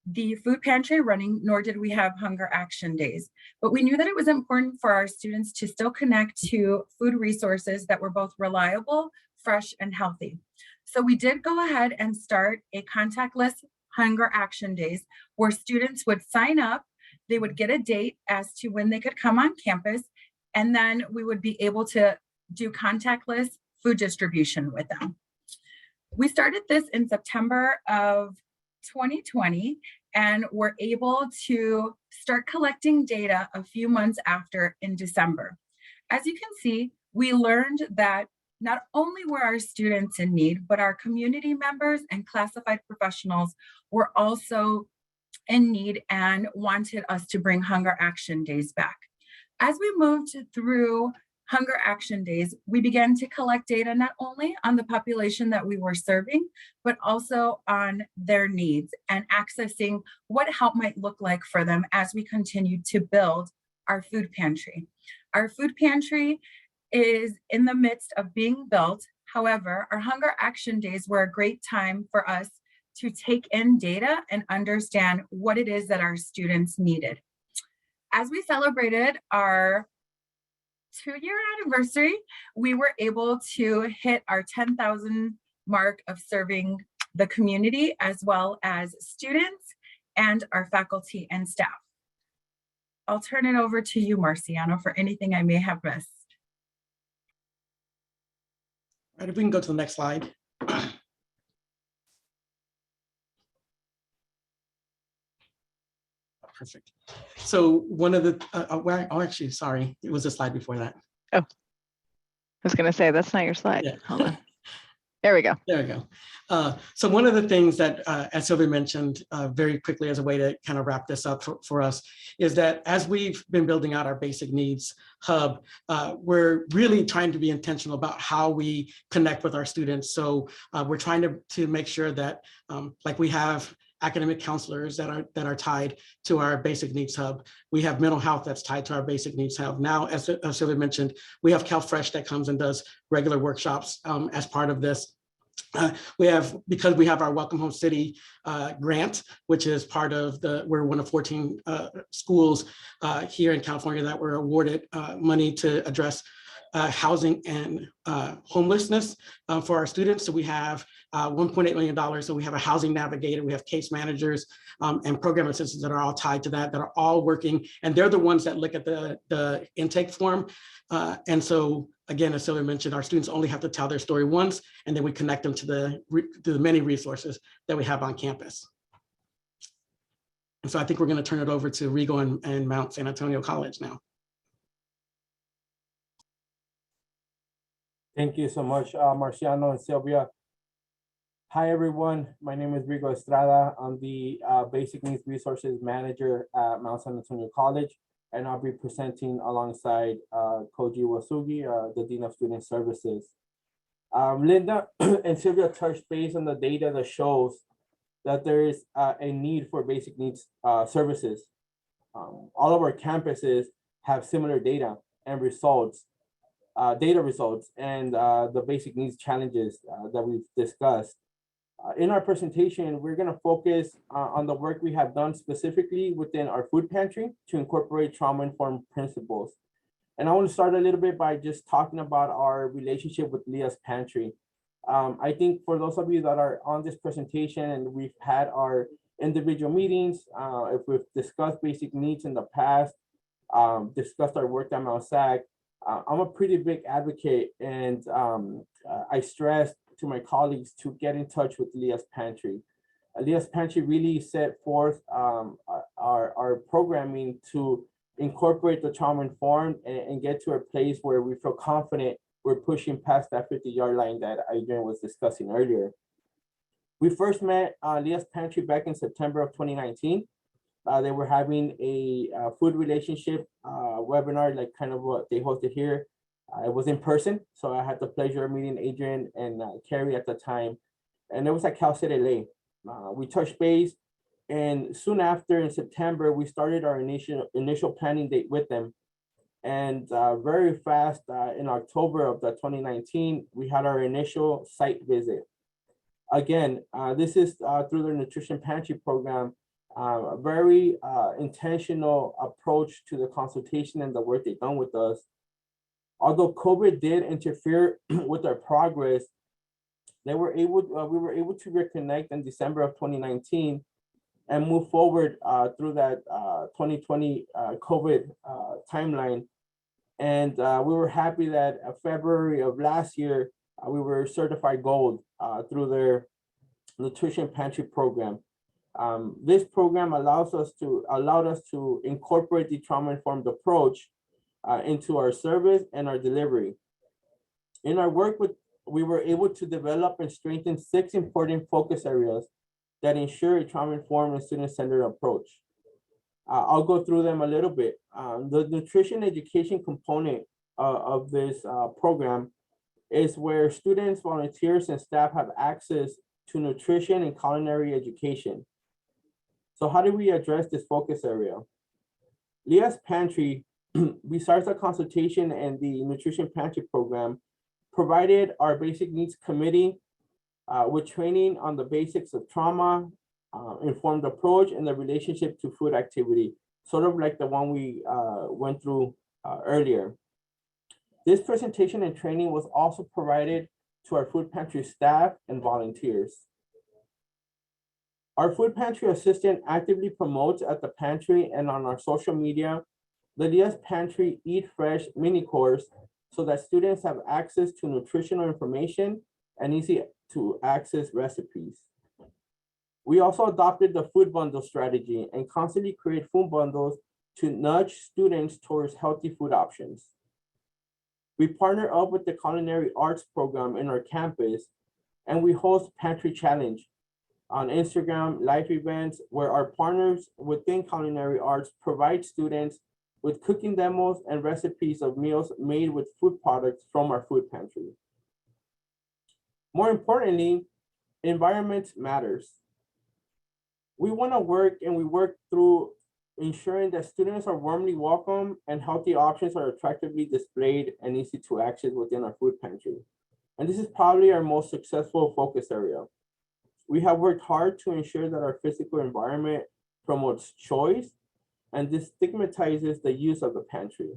the food pantry running, nor did we have Hunger Action Days. But we knew that it was important for our students to still connect to food resources that were both reliable, fresh, and healthy. So we did go ahead and start a contactless Hunger Action Days where students would sign up, they would get a date as to when they could come on campus, and then we would be able to do contactless food distribution with them. We started this in September of 2020 and were able to start collecting data a few months after in December. As you can see, we learned that not only were our students in need, but our community members and classified professionals were also in need and wanted us to bring Hunger Action Days back. As we moved through Hunger Action Days, we began to collect data not only on the population that we were serving, but also on their needs and accessing what help might look like for them as we continue to build our food pantry. Our food pantry is in the midst of being built. However, our Hunger Action Days were a great time for us to take in data and understand what it is that our students needed. As we celebrated our 2-year anniversary, we were able to hit our 10,000 mark of serving the community as well as students and our faculty and staff. I'll turn it over to you, Marciano, for anything I may have missed.
All right, if we can go to the next slide. Perfect. So one of the, actually, sorry, it was a slide before that.
Oh, I was going to say, that's not your slide.
Yeah.
Hold on. There we go.
There we go. So one of the things that, as Sylvia mentioned very quickly as a way to kind of wrap this up for us, is that as we've been building out our basic needs hub, we're really trying to be intentional about how we connect with our students. So we're trying to make sure that like we have academic counselors that are tied to our basic needs hub. We have mental health that's tied to our basic needs hub. Now, as Sylvia mentioned, we have CalFresh that comes and does regular workshops as part of this. Because we have our Welcome Home City grant, which is part of we're one of 14 schools here in California that were awarded money to address housing and homelessness for our students. So we have $1.8 million. So we have a housing navigator, we have case managers and program assistants that are all tied to that are all working. And they're the ones that look at the intake form. And so again, as Sylvia mentioned, our students only have to tell their story once, and then we connect them to the many resources that we have on campus. And so I think we're going to turn it over to Rigo and Mount San Antonio College now.
Thank you so much, Marciano and Sylvia. Hi, everyone. My name is Rigo Estrada. I'm the Basic Needs Resources Manager at Mount San Antonio College, and I'll be presenting alongside Koji Wasugi, the Dean of Student Services. Linda and Sylvia touched base on the data that shows that there is a need for basic needs services. All of our campuses have similar data and results, and the basic needs challenges that we've discussed. In our presentation, we're going to focus on the work we have done specifically within our food pantry to incorporate trauma-informed principles. And I want to start a little bit by just talking about our relationship with Leah's Pantry. I think for those of you that are on this presentation and we've had our individual meetings, if we've discussed basic needs in the past, discussed our work at Mount SAC, I'm a pretty big advocate, and I stress to my colleagues to get in touch with Leah's Pantry. Leah's Pantry really set forth our programming to incorporate the trauma-informed and get to a place where we feel confident we're pushing past that 50-yard line that Adrian was discussing earlier. We first met Leah's Pantry back in September of 2019. They were having a food relationship webinar, like kind of what they hosted here. It was in person, so I had the pleasure of meeting Adrian and Carrie at the time, and it was at Cal State LA. We touched base, and soon after, in September, we started our initial planning date with them. And very fast, in October of 2019, we had our initial site visit. Again, this is through the Nutrition Pantry program, a very intentional approach to the consultation and the work they've done with us. Although COVID did interfere with our progress, we were able to reconnect in December of 2019 and move forward through that 2020 COVID timeline. And we were happy that February of last year, we were certified gold through their Nutrition Pantry program. This program allowed us to incorporate the trauma-informed approach into our service and our delivery. In our work, we were able to develop and strengthen 6 important focus areas that ensure a trauma-informed and student-centered approach. I'll go through them a little bit. The nutrition education component of this program is where students, volunteers, and staff have access to nutrition and culinary education. So how do we address this focus area? Leah's Pantry, besides the consultation and the Nutrition Pantry program, provided our Basic Needs Committee with training on the basics of trauma, informed approach, and the relationship to food activity, sort of like the one we went through earlier. This presentation and training was also provided to our food pantry staff and volunteers. Our food pantry assistant actively promotes at the pantry and on our social media the Leah's Pantry Eat Fresh mini course so that students have access to nutritional information and easy to access recipes. We also adopted the food bundle strategy and constantly create food bundles to nudge students towards healthy food options. We partner up with the Culinary Arts program in our campus, and we host Pantry Challenge on Instagram live events where our partners within Culinary Arts provide students with cooking demos and recipes of meals made with food products from our food pantry. More importantly, environment matters. We want to work through ensuring that students are warmly welcome and healthy options are attractively displayed and easy to access within our food pantry. And this is probably our most successful focus area. We have worked hard to ensure that our physical environment promotes choice and destigmatizes the use of the pantry.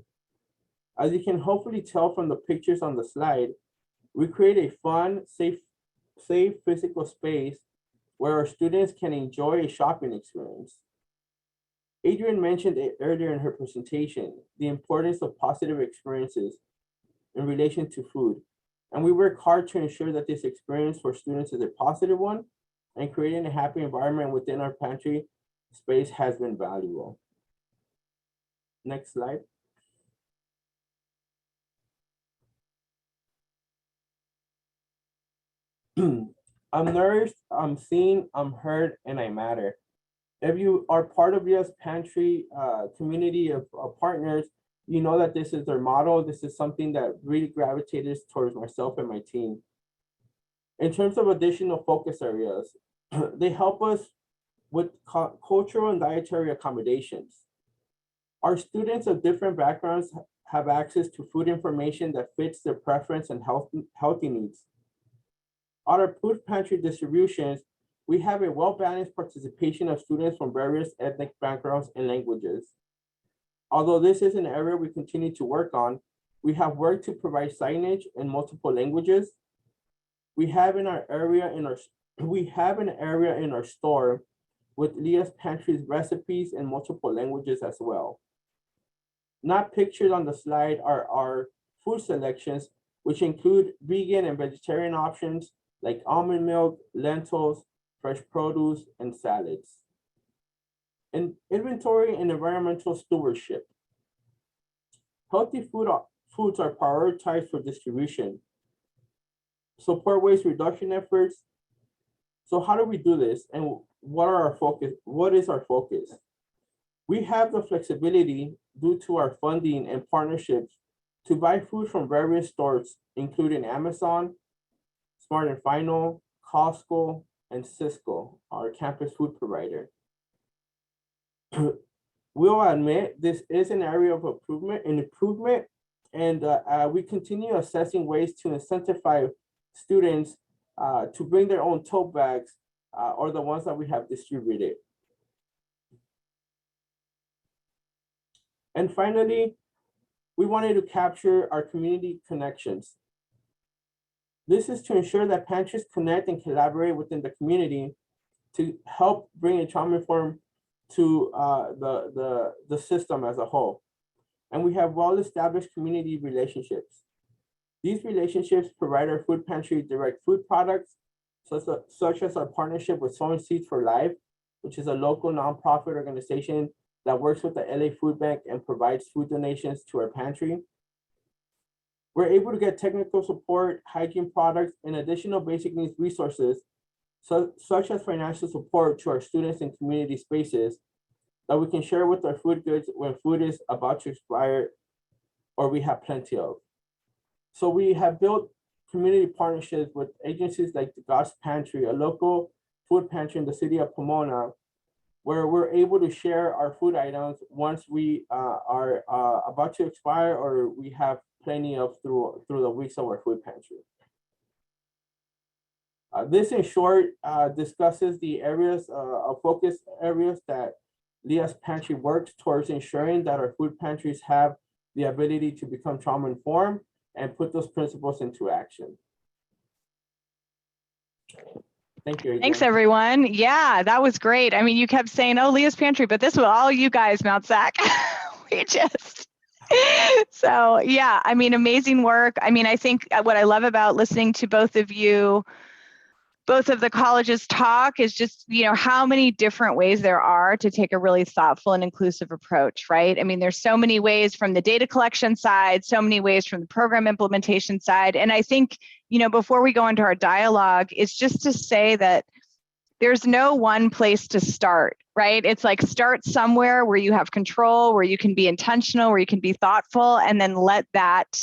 As you can hopefully tell from the pictures on the slide, we create a fun, safe safe physical space where our students can enjoy a shopping experience. Adrienne mentioned it earlier in her presentation, the importance of positive experiences in relation to food. And we work hard to ensure that this experience for students is a positive one, and creating a happy environment within our pantry space has been valuable. Next slide. I'm nourished, I'm seen, I'm heard, and I matter. If you are part of US Pantry community of partners, you know that this is their motto. This is something that really gravitated towards myself and my team. In terms of additional focus areas, they help us with cultural and dietary accommodations. Our students of different backgrounds have access to food information that fits their preference and healthy needs. On our food pantry distributions, we have a well-balanced participation of students from various ethnic backgrounds and languages. Although this is an area we continue to work on, we have worked to provide signage in multiple languages. We have an area in our store with Leah's Pantry's recipes in multiple languages as well. Not pictured on the slide are our food selections, which include vegan and vegetarian options like almond milk, lentils, fresh produce, and salads. And inventory and environmental stewardship. Healthy foods are prioritized for distribution. Support waste reduction efforts. So how do we do this? And what is our focus? We have the flexibility due to our funding and partnerships to buy food from various stores, including Amazon, Smart and Final, Costco, and Cisco, our campus food provider. We'll admit this is an area of improvement, and we continue assessing ways to incentivize students to bring their own tote bags or the ones that we have distributed. And finally, we wanted to capture our community connections. This is to ensure that pantries connect and collaborate within the community to help bring a trauma-informed to the system as a whole. And we have well-established community relationships. These relationships provide our food pantry direct food products, such as our partnership with Sowing Seeds for Life, which is a local nonprofit organization that works with the LA Food Bank and provides food donations to our pantry. We're able to get technical support, hygiene products, and additional basic needs resources, such as financial support to our students in community spaces that we can share with our food goods when food is about to expire or we have plenty of. So we have built community partnerships with agencies like the God's Pantry, a local food pantry in the city of Pomona, where we're able to share our food items once we are about to expire or we have plenty of through the weeks of our food pantry. This in short discusses the areas of focus areas that Leah's Pantry works towards ensuring that our food pantries have the ability to become trauma-informed and put those principles into action. Thank you.
Thanks, everyone. Yeah, that was great. I mean, you kept saying, oh, Leah's Pantry, but this was all you guys, Mount Sac. We just, so yeah, I mean, amazing work. I mean, I think what I love about listening to both of you, both of the colleges talk is just, you know, how many different ways there are to take a really thoughtful and inclusive approach, right? I mean, there's so many ways from the data collection side, so many ways from the program implementation side. And I think, you know, before we go into our dialogue, it's just to say that there's no one place to start, right? It's like start somewhere where you have control, where you can be intentional, where you can be thoughtful, and then let that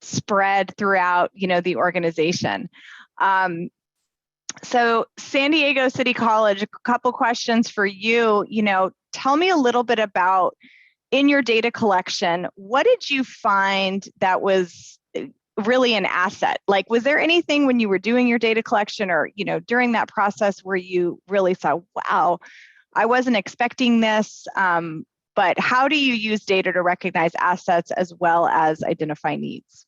spread throughout, you know, the organization. So San Diego City College, a couple questions for you. You know, tell me a little bit about, in your data collection, what did you find that was really an asset? Like, was there anything when you were doing your data collection or, you know, during that process where you really thought, wow, I wasn't expecting this, but how do you use data to recognize assets as well as identify needs?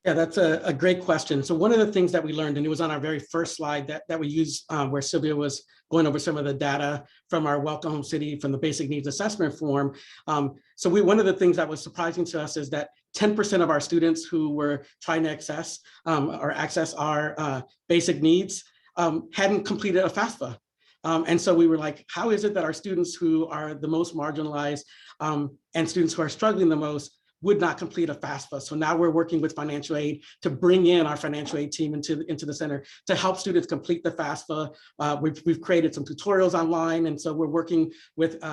Yeah, that's a great question. So one of the things that we learned, and it was on our very first slide that we used where Sylvia was going over some of the data from our Welcome Home City, from the Basic Needs Assessment Form. One of the things that was surprising to us is that 10% of our students who were trying to access our basic needs hadn't completed a FAFSA. And so we were like, how is it that our students who are the most marginalized and students who are struggling the most would not complete a FAFSA? So now we're working with financial aid to bring in our financial aid team into the center to help students complete the FAFSA. We've created some tutorials online. And so we're working with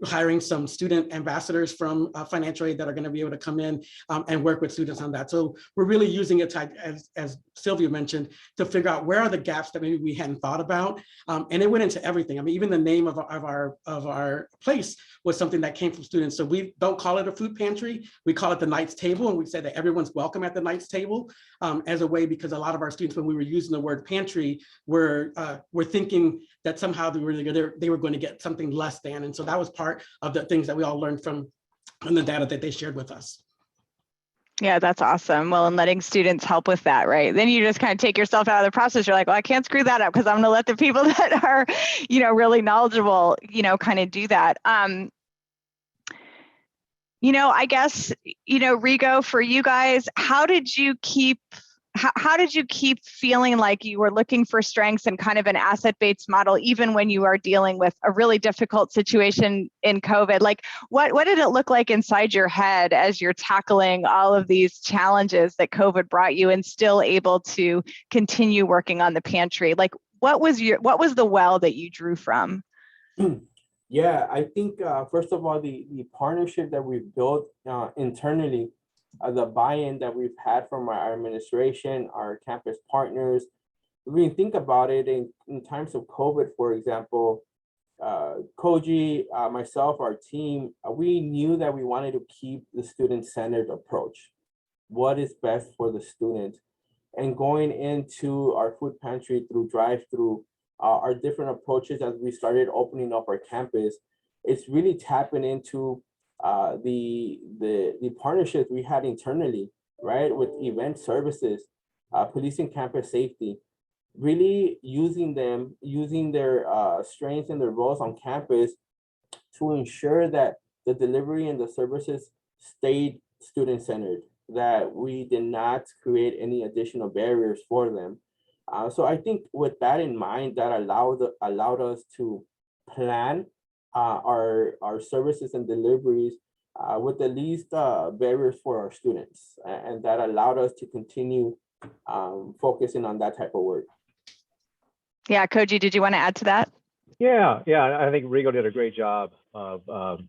hiring some student ambassadors from financial aid that are going to be able to come in and work with students on that. So we're really using it to, as Sylvia mentioned, to figure out where are the gaps that maybe we hadn't thought about. And it went into everything. I mean, even the name of our place was something that came from students. So we don't call it a food pantry. We call it the Knight's Table, and we say that everyone's welcome at the Knight's Table as a way, because a lot of our students, when we were using the word pantry, were thinking that somehow they were going to get something less than. And so that was part of the things that we all learned from the data that they shared with us.
Yeah, that's awesome. Well, and letting students help with that, right? Then you just kind of take yourself out of the process. You're like, well, I can't screw that up because I'm going to let the people that are, really knowledgeable, kind of do that. I guess, Rigo, for you guys, how did you keep feeling like you were looking for strengths and kind of an asset-based model, even when you are dealing with a really difficult situation in COVID? Like, what did it look like inside your head as you're tackling all of these challenges that COVID brought you and still able to continue working on the pantry? Like, what was the well that you drew from?
Yeah, I think first of all, the partnership that we've built internally, the buy-in that we've had from our administration, our campus partners. When you think about it, in times of COVID, for example, Koji, myself, our team, we knew that we wanted to keep the student-centered approach. What is best for the student? And going into our food pantry through drive-through, our different approaches as we started opening up our campus, it's really tapping into the partnerships we had internally, right, with event services, policing campus safety, really using their strengths and their roles on campus to ensure that the delivery and the services stayed student-centered, that we did not create any additional barriers for them. So I think with that in mind, that allowed us to plan our services and deliveries with the least barriers for our students, and that allowed us to continue focusing on that type of work.
Yeah, Koji, did you want to add to that?
Yeah, I think Rigo did a great job of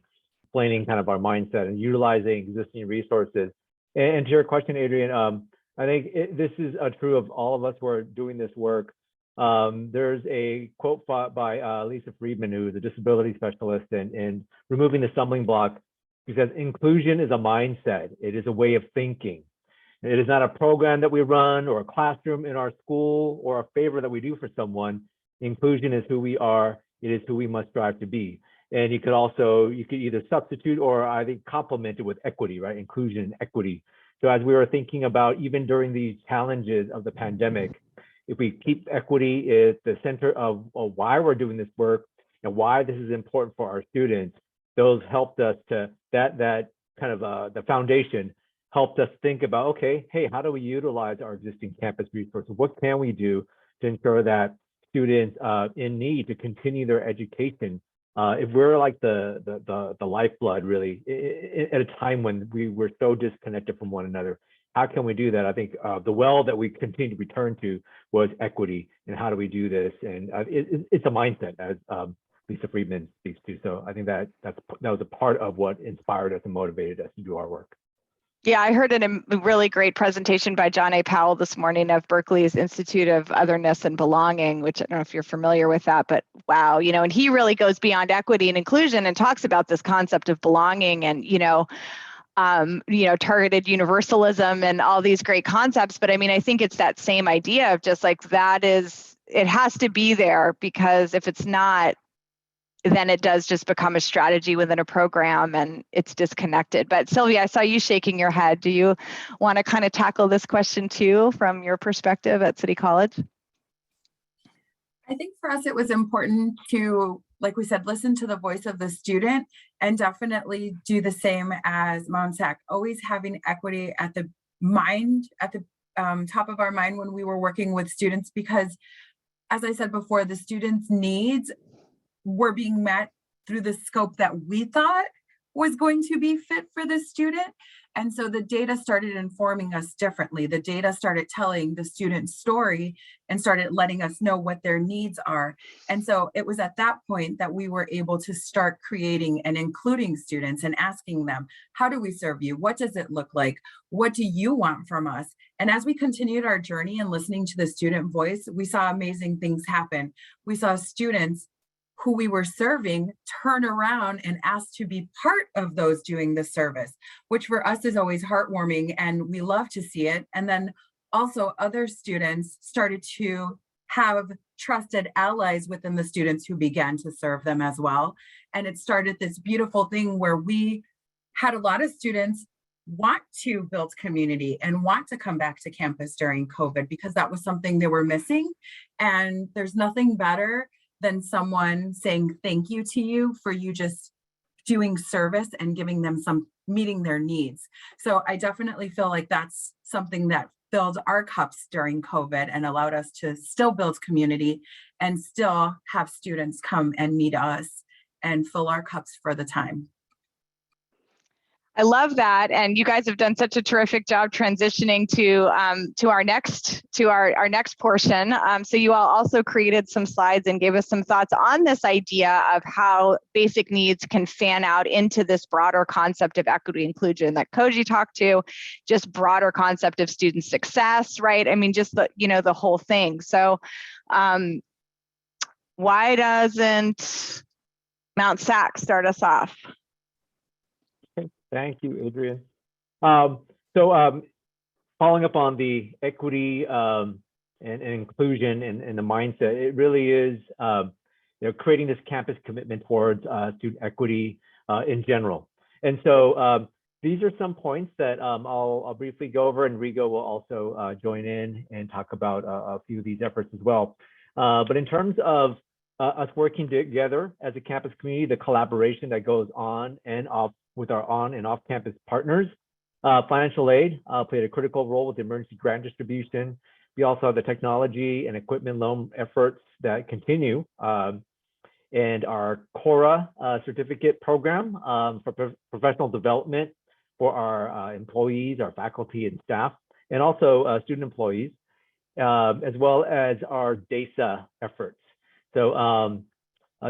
explaining kind of our mindset and utilizing existing resources. And to your question, Adrian, I think this is true of all of us who are doing this work. There's a quote by Lisa Friedman, who is a disability specialist, and removing the stumbling block, because inclusion is a mindset. It is a way of thinking. It is not a program that we run or a classroom in our school or a favor that we do for someone. Inclusion is who we are. It is who we must strive to be. And you could either substitute or I think complement it with equity, right? Inclusion and equity. So as we were thinking about, even during these challenges of the pandemic, if we keep equity at the center of why we're doing this work and why this is important for our students, those helped us to, that kind of the foundation helped us think about, okay, hey, how do we utilize our existing campus resources? What can we do to ensure that students in need to continue their education, if we're like the lifeblood, really, at a time when we were so disconnected from one another, how can we do that? I think the well that we continue to return to was equity, and how do we do this? And it's a mindset, as Lisa Friedman speaks to. So I think that was a part of what inspired us and motivated us to do our work.
Yeah, I heard a really great presentation by John A. Powell this morning of Berkeley's Institute of Otherness and Belonging, which I don't know if you're familiar with that, but wow, and he really goes beyond equity and inclusion and talks about this concept of belonging and, targeted universalism and all these great concepts. But I mean, I think it's that same idea of just like it has to be there, because if it's not, then it does just become a strategy within a program and it's disconnected. But Sylvia, I saw you shaking your head. Do you want to kind of tackle this question too from your perspective at City College?
I think for us, it was important to, like we said, listen to the voice of the student and definitely do the same as Mount SAC, always having equity at the top of our mind when we were working with students, because as I said before, the students' needs were being met through the scope that we thought was going to be fit for the student. And so the data started informing us differently. The data started telling the student's story and started letting us know what their needs are. And so it was at that point that we were able to start creating and including students and asking them, how do we serve you? What does it look like? What do you want from us? And as we continued our journey and listening to the student voice, we saw amazing things happen. We saw students who we were serving turn around and ask to be part of those doing the service, which for us is always heartwarming and we love to see it. And then also other students started to have trusted allies within the students who began to serve them as well. And it started this beautiful thing where we had a lot of students want to build community and want to come back to campus during COVID because that was something they were missing. And there's nothing better than someone saying thank you to you for you just doing service and giving them meeting their needs. So I definitely feel like that's something that filled our cups during COVID and allowed us to still build community and still have students come and meet us and fill our cups for the time.
I love that, and you guys have done such a terrific job transitioning to our next portion. So you all also created some slides and gave us some thoughts on this idea of how basic needs can fan out into this broader concept of equity inclusion that Koji talked to, just broader concept of student success, right? I mean, just the whole thing. So why doesn't Mount SAC start us off?
Thank you, Adrian. Following up on the equity and inclusion and the mindset, it really is creating this campus commitment towards student equity in general. And so these are some points that I'll briefly go over, and Rigo will also join in and talk about a few of these efforts as well. But in terms of us working together as a campus community, the collaboration that goes on and off with our on and off campus partners. Financial aid played a critical role with the emergency grant distribution. We also have the technology and equipment loan efforts that continue, and our CORA certificate program for professional development for our employees, our faculty and staff, and also student employees, as well as our DASA efforts. So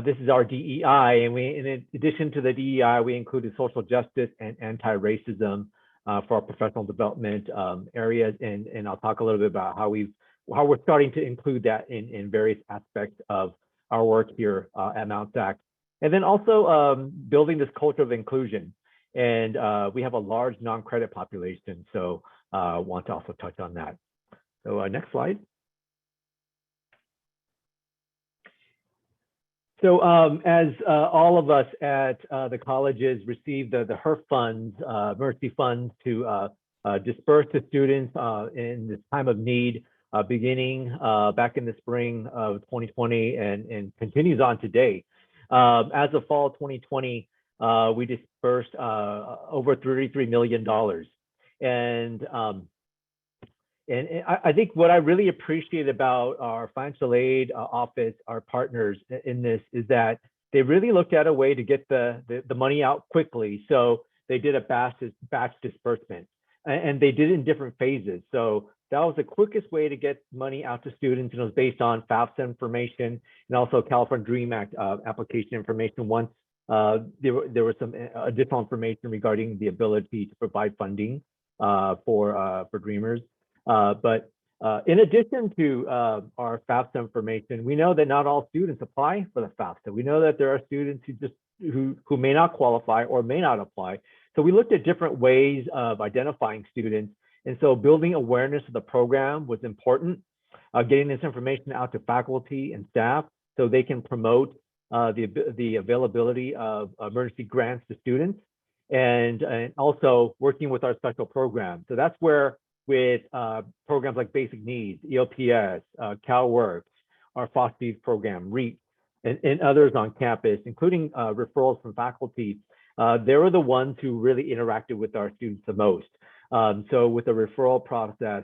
this is our DEI, and in addition to the DEI, we included social justice and anti-racism for our professional development areas, and I'll talk a little bit about how we're starting to include that in various aspects of our work here at Mount SAC. And then also building this culture of inclusion, and we have a large non-credit population, so want to also touch on that. So next slide. So as all of us at the colleges received the HERF funds, emergency funds to disperse to students in this time of need, beginning back in the spring of 2020 and continues on today. As of fall 2020, we dispersed over $33 million. And I think what I really appreciate about our financial aid office, our partners in this, is that they really looked at a way to get the money out quickly. So they did a batch disbursement, and they did it in different phases. So that was the quickest way to get money out to students, and it was based on FAFSA information and also California DREAM Act application information. Once there was some additional information regarding the ability to provide funding for Dreamers. But in addition to our FAFSA information, we know that not all students apply for the FAFSA. We know that there are students who may not qualify or may not apply. So we looked at different ways of identifying students. And so building awareness of the program was important, getting this information out to faculty and staff so they can promote the availability of emergency grants to students, and also working with our special programs. So that's where with programs like Basic Needs, ELPS, CalWorks, our FOSSEED program, REAP, and others on campus, including referrals from faculty, they were the ones who really interacted with our students the most. So with the referral process,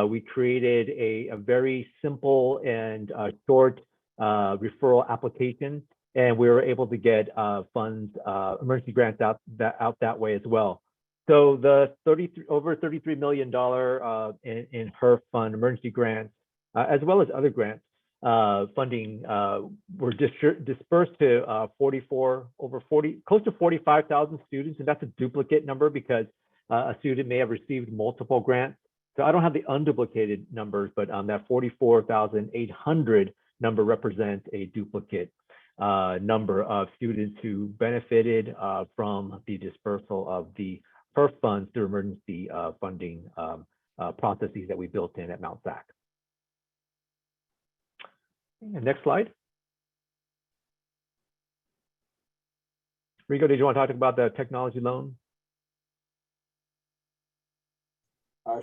we created a very simple and short referral application, and we were able to get funds, emergency grants out that way as well. So the over $33 million in HERF fund emergency grants, as well as other grants, funding were dispersed to close to 45,000 students, and that's a duplicate number because a student may have received multiple grants. So I don't have the unduplicated numbers, but that 44,800 number represents a duplicate number of students who benefited from the dispersal of the HERF funds through emergency funding processes that we built in at Mount SAC. Next slide. Rigo, did you want to talk about the technology loan?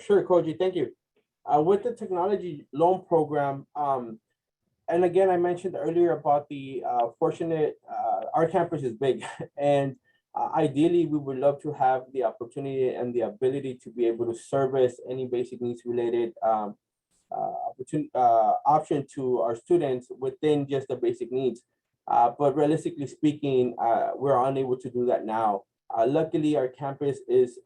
Sure, Koji, thank you. With the technology loan program, and again, I mentioned earlier about the fortunate, our campus is big, and ideally, we would love to have the opportunity and the ability to be able to service any basic needs related option to our students within just the basic needs. But realistically speaking, we're unable to do that now. Luckily, our campus is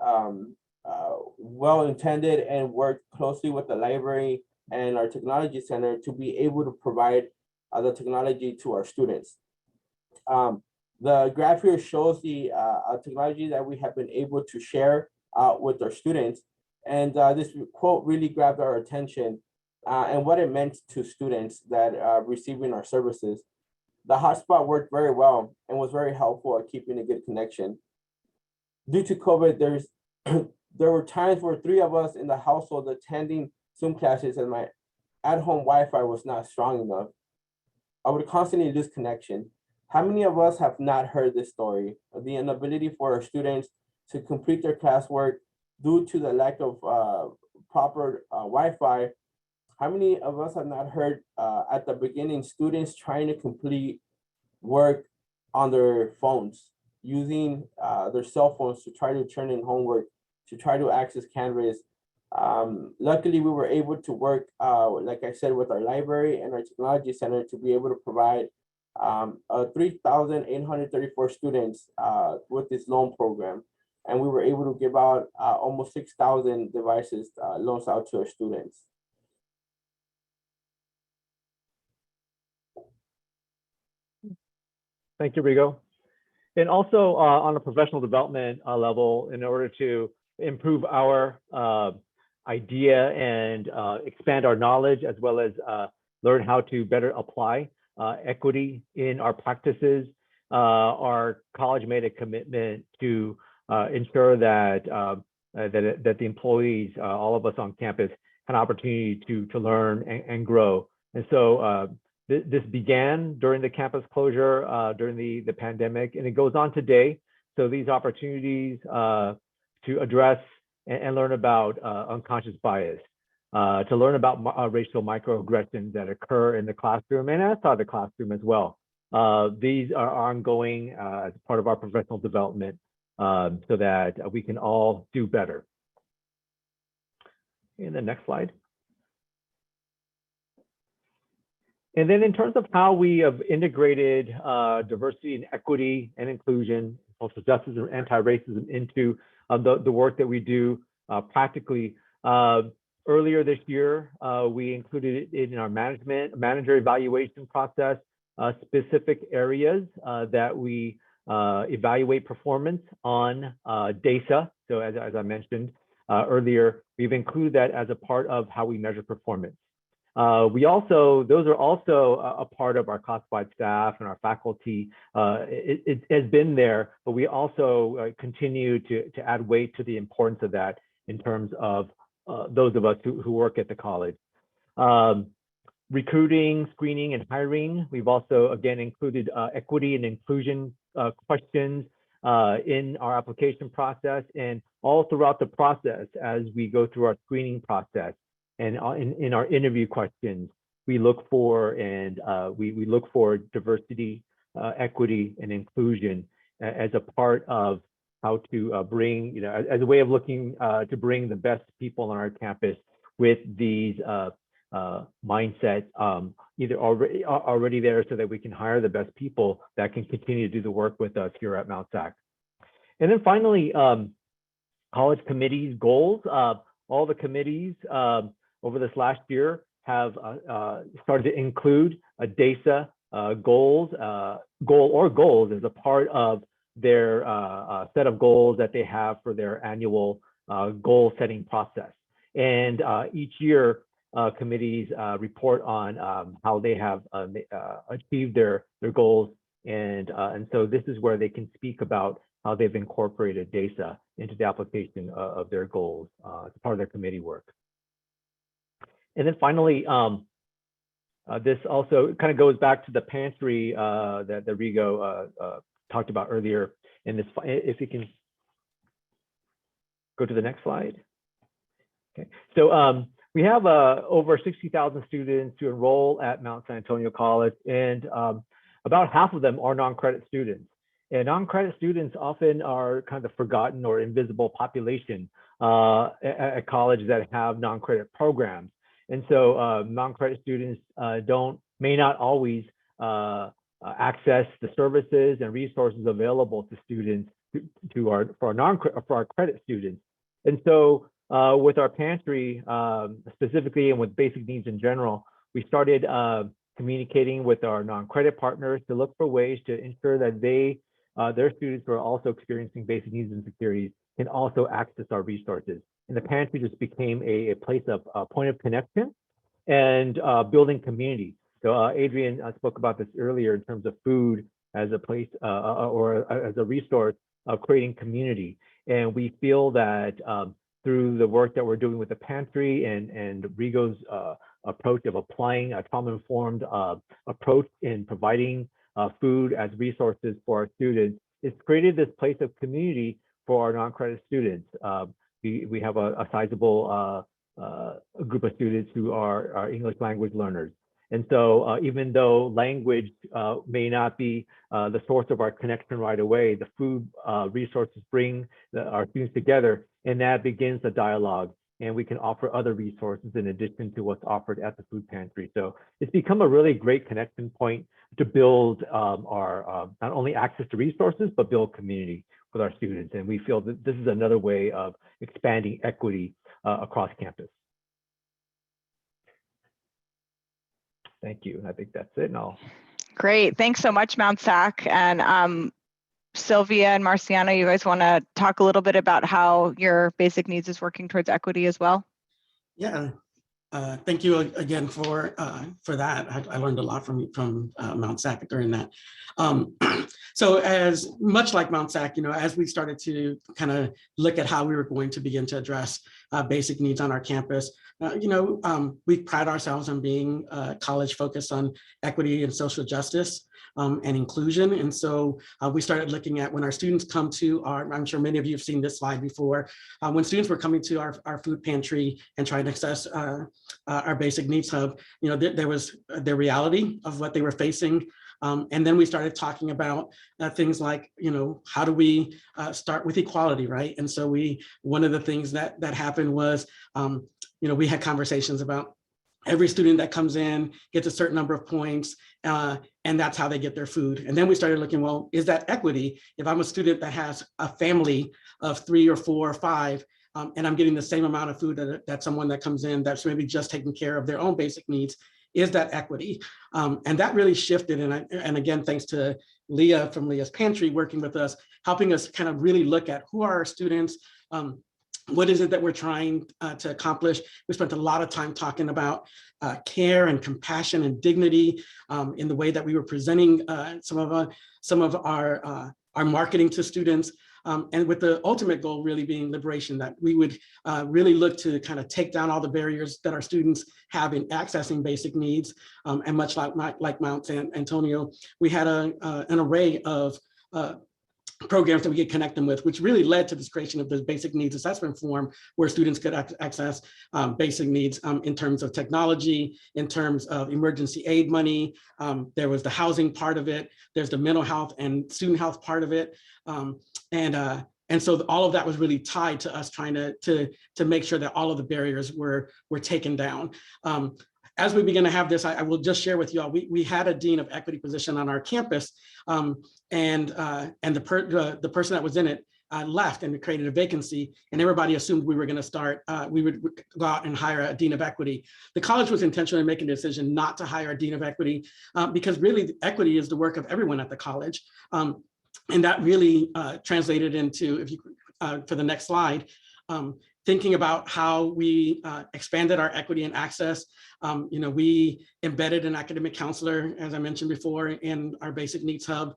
well intended and worked closely with the library and our technology center to be able to provide the technology to our students. The graph here shows the technology that we have been able to share with our students. And this quote really grabbed our attention and what it meant to students that are receiving our services. The hotspot worked very well and was very helpful at keeping a good connection. Due to COVID, there were times where 3 of us in the household attending Zoom classes and my at-home Wi-Fi was not strong enough. I would constantly lose connection. How many of us have not heard this story? The inability for our students to complete their classwork due to the lack of proper Wi-Fi. How many of us have not heard at the beginning students trying to complete work on their phones, using their cell phones to try to turn in homework, to try to access Canvas? Luckily, we were able to work, like I said, with our library and our technology center to be able to provide 3,834 students with this loan program. And we were able to give out almost 6,000 devices loans out to our students.
Thank you, Rigo. And also on a professional development level, in order to improve our idea and expand our knowledge, as well as learn how to better apply equity in our practices, our college made a commitment to ensure that that the employees, all of us on campus, had an opportunity to learn and grow. And so this began during the campus closure, during the pandemic, and it goes on today. So these opportunities to address and learn about unconscious bias, to learn about racial microaggressions that occur in the classroom and outside the classroom as well. These are ongoing as part of our professional development so that we can all do better. In the next slide. And then in terms of how we have integrated diversity and equity and inclusion, social justice and anti-racism into the work that we do practically. Earlier this year, we included it in our manager evaluation process, specific areas that we evaluate performance on DASA. So as I mentioned earlier, we've included that as a part of how we measure performance. Those are also a part of our classified staff and our faculty. It has been there, but we also continue to add weight to the importance of that in terms of those of us who work at the college. recruiting, screening, and hiring. We've also, again, included equity and inclusion questions in our application process, and all throughout the process as we go through our screening process and in our interview questions, we look for we look for diversity, equity, and inclusion as a part of how to bring, as a way of looking to bring the best people on our campus with these mindset either already there so that we can hire the best people that can continue to do the work with us here at Mount SAC. And then finally, college committees goals. All the committees over this last year have started to include a DASA goals as a part of their set of goals that they have for their annual goal setting process. And each year, committees report on how they have achieved their goals, and so this is where they can speak about how they've incorporated DASA into the application of their goals as part of their committee work. And then finally, this also kind of goes back to the pantry that Rigo talked about earlier. In this, if you can go to the next slide. Okay, so we have over 60,000 students who enroll at Mount San Antonio College, and about half of them are non-credit students. And non-credit students often are kind of forgotten or invisible population at college that have non-credit programs. And so non-credit students may not always access the services and resources available to students for our credit students. And so with our pantry specifically, and with basic needs in general, we started communicating with our non-credit partners to look for ways to ensure that their students who are also experiencing basic needs insecurities can also access our resources. And the pantry just became a place of point of connection and building community. So Adrian spoke about this earlier in terms of food as a place or as a resource of creating community. And we feel that through the work that we're doing with the pantry and Rigo's approach of applying a trauma-informed approach in providing food as resources for our students, it's created this place of community for our non-credit students. We have a sizable group of students who are English language learners. And so even though language may not be the source of our connection right away, the food resources bring our students together, and that begins the dialogue. And we can offer other resources in addition to what's offered at the food pantry. So it's become a really great connection point to build our not only access to resources, but build community with our students. And we feel that this is another way of expanding equity across campus. Thank you. I think that's it. And
Great. Thanks so much, Mount SAC. And Sylvia and Marciano, you guys want to talk a little bit about how your basic needs is working towards equity as well?
Yeah. Thank you again for that. I learned a lot from Mount SAC during that. So as much like Mount SAC, as we started to kind of look at how we were going to begin to address basic needs on our campus, we pride ourselves on being college focused on equity and social justice and inclusion. And so we started looking at when our students come to I'm sure many of you have seen this slide before, when students were coming to our food pantry and trying to access our basic needs hub, there was the reality of what they were facing. And then we started talking about things like, how do we start with equality, right? And so one of the things that happened was, we had conversations about every student that comes in gets a certain number of points, and that's how they get their food. And then we started looking, well, is that equity? If I'm a student that has a family of 3 or 4 or 5, and I'm getting the same amount of food that someone that comes in that's maybe just taking care of their own basic needs, is that equity? And that really shifted. And again, thanks to Leah from Leah's Pantry working with us, helping us kind of really look at who are our students, what is it that we're trying to accomplish? We spent a lot of time talking about care and compassion and dignity in the way that we were presenting some of our marketing to students. and with the ultimate goal really being liberation, that we would really look to kind of take down all the barriers that our students have in accessing basic needs. And much like Mount San Antonio, we had an array of programs that we could connect them with, which really led to this creation of the basic needs assessment form, where students could access basic needs in terms of technology, in terms of emergency aid money. There was the housing part of it. There's the mental health and student health part of it. And so all of that was really tied to us trying to make sure that all of the barriers were taken down. As we begin to have this, I will just share with you all, we had a dean of equity position on our campus, and the person that was in it left, and it created a vacancy, and everybody assumed we were going to start, we would go out and hire a dean of equity. The college was intentionally making a decision not to hire a dean of equity because really equity is the work of everyone at the college. And that really translated into, if you for the next slide, thinking about how we expanded our equity and access. We embedded an academic counselor, as I mentioned before, in our basic needs hub.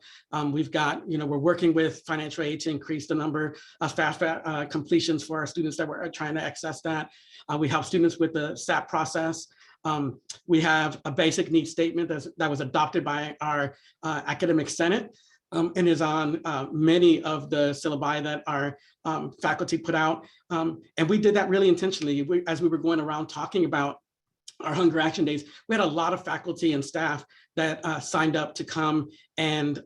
We've got, we're working with financial aid to increase the number of FAFSA completions for our students that were trying to access that. We help students with the SAP process. We have a basic needs statement that was adopted by our academic senate. And is on many of the syllabi that our faculty put out. And we did that really intentionally. As we were going around talking about our Hunger Action Days, we had a lot of faculty and staff that signed up to come and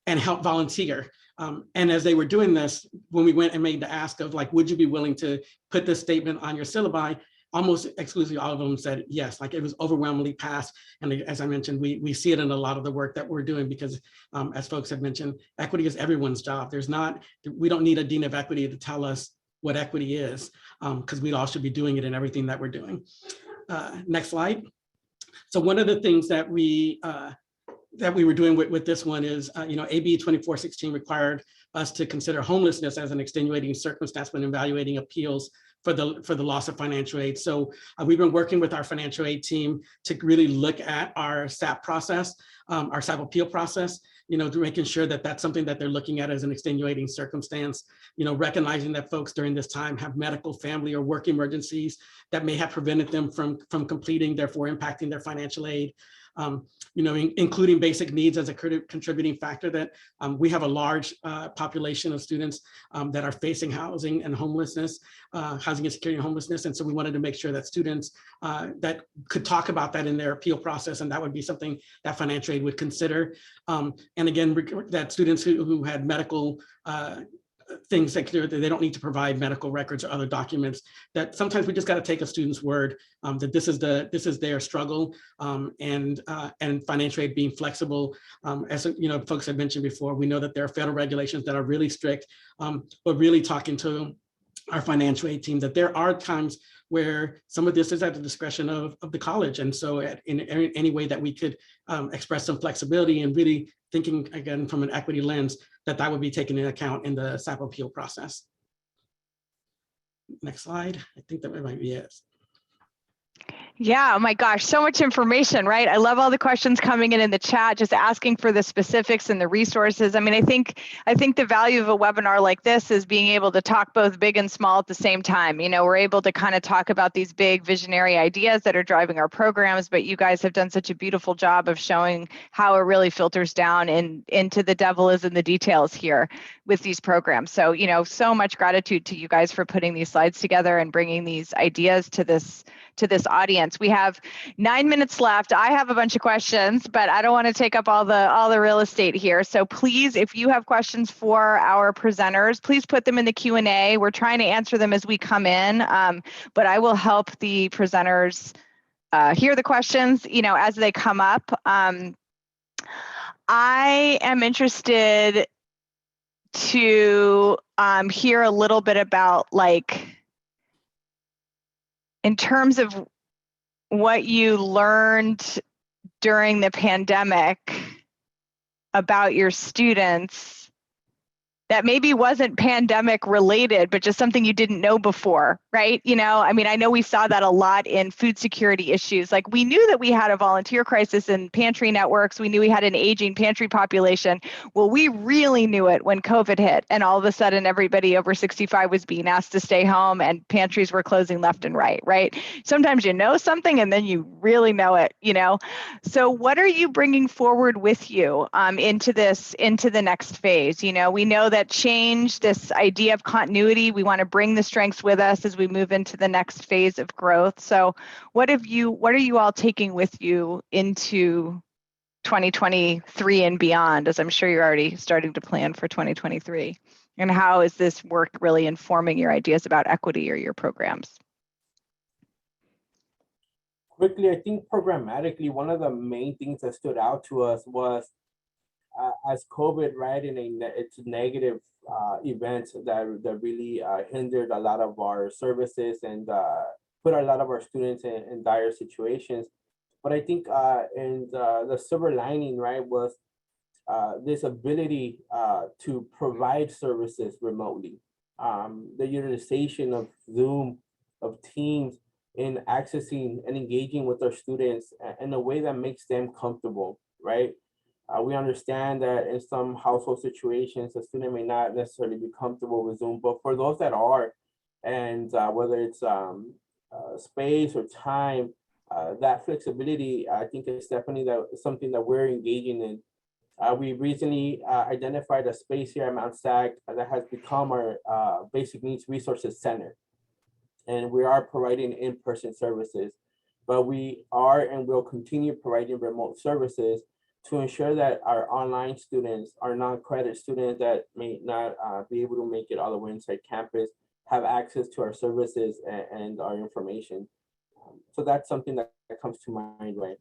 help volunteer. And as they were doing this, when we went and made the ask of like, would you be willing to put this statement on your syllabi? Almost exclusively all of them said yes, like it was overwhelmingly passed. And as I mentioned, we see it in a lot of the work that we're doing because as folks have mentioned, equity is everyone's job. We don't need a dean of equity to tell us what equity is because we all should be doing it in everything that we're doing. Next slide. So one of the things that we were doing with this one is, AB 2416 required us to consider homelessness as an extenuating circumstance when evaluating appeals for the loss of financial aid. So we've been working with our financial aid team to really look at our SAP process, our SAP appeal process, to making sure that that's something that they're looking at as an extenuating circumstance, recognizing that folks during this time have medical, family, or work emergencies that may have prevented them from completing, therefore impacting their financial aid. Including basic needs as a contributing factor, that we have a large population of students that are facing housing and homelessness, housing insecurity and homelessness. And so we wanted to make sure that students that could talk about that in their appeal process, and that would be something that financial aid would consider. And again, that students who had medical things that they don't need to provide medical records or other documents, that sometimes we just got to take a student's word that this is their struggle, and financial aid being flexible. As folks have mentioned before, we know that there are federal regulations that are really strict, but really talking to our financial aid team that there are times where some of this is at the discretion of the college. And so in any way that we could express some flexibility, and really thinking again from an equity lens, that would be taken into account in the SAP appeal process. Next slide. I think that might be it.
Yeah, oh my gosh, so much information, right? I love all the questions coming in the chat, just asking for the specifics and the resources. I mean, I think the value of a webinar like this is being able to talk both big and small at the same time. We're able to kind of talk about these big visionary ideas that are driving our programs, but you guys have done such a beautiful job of showing how it really filters down into the devil is in the details here with these programs. So, so much gratitude to you guys for putting these slides together and bringing these ideas to this audience. We have 9 minutes left. I have a bunch of questions, but I don't want to take up all the real estate here. So please, if you have questions for our presenters, please put them in the Q&A. We're trying to answer them as we come in, but I will help the presenters hear the questions, as they come up. I am interested to hear a little bit about, in terms of what you learned during the pandemic about your students that maybe wasn't pandemic related, but just something you didn't know before, right? You know, I mean, I know we saw that a lot in food security issues. Like we knew that we had a volunteer crisis in pantry networks. We knew we had an aging pantry population. Well, we really knew it when COVID hit and all of a sudden everybody over 65 was being asked to stay home and pantries were closing left and right, right? Sometimes you know something and then you really know it, you know? So what are you bringing forward with you into the next phase? You know, we know that change, this idea of continuity, we want to bring the strengths with us as we move into the next phase of growth. So what are you all taking with you into 2023 and beyond, as I'm sure you're already starting to plan for 2023? And how is this work really informing your ideas about equity or your programs?
Quickly, I think programmatically, one of the main things that stood out to us was as COVID, right, it's negative events that really hindered a lot of our services and put a lot of our students in dire situations. But I think and the silver lining, right, was this ability to provide services remotely. The utilization of Zoom, of Teams, in accessing and engaging with our students in a way that makes them comfortable, right? We understand that in some household situations, a student may not necessarily be comfortable with Zoom, but for those that are, and whether it's space or time, that flexibility, I think is definitely something that we're engaging in. We recently identified a space here at Mount SAC that has become our Basic Needs Resources Center. And we are providing in-person services, but we are and will continue providing remote services to ensure that our online students, our non-credit students that may not be able to make it all the way inside campus, have access to our services and our information. So that's something that comes to mind, right?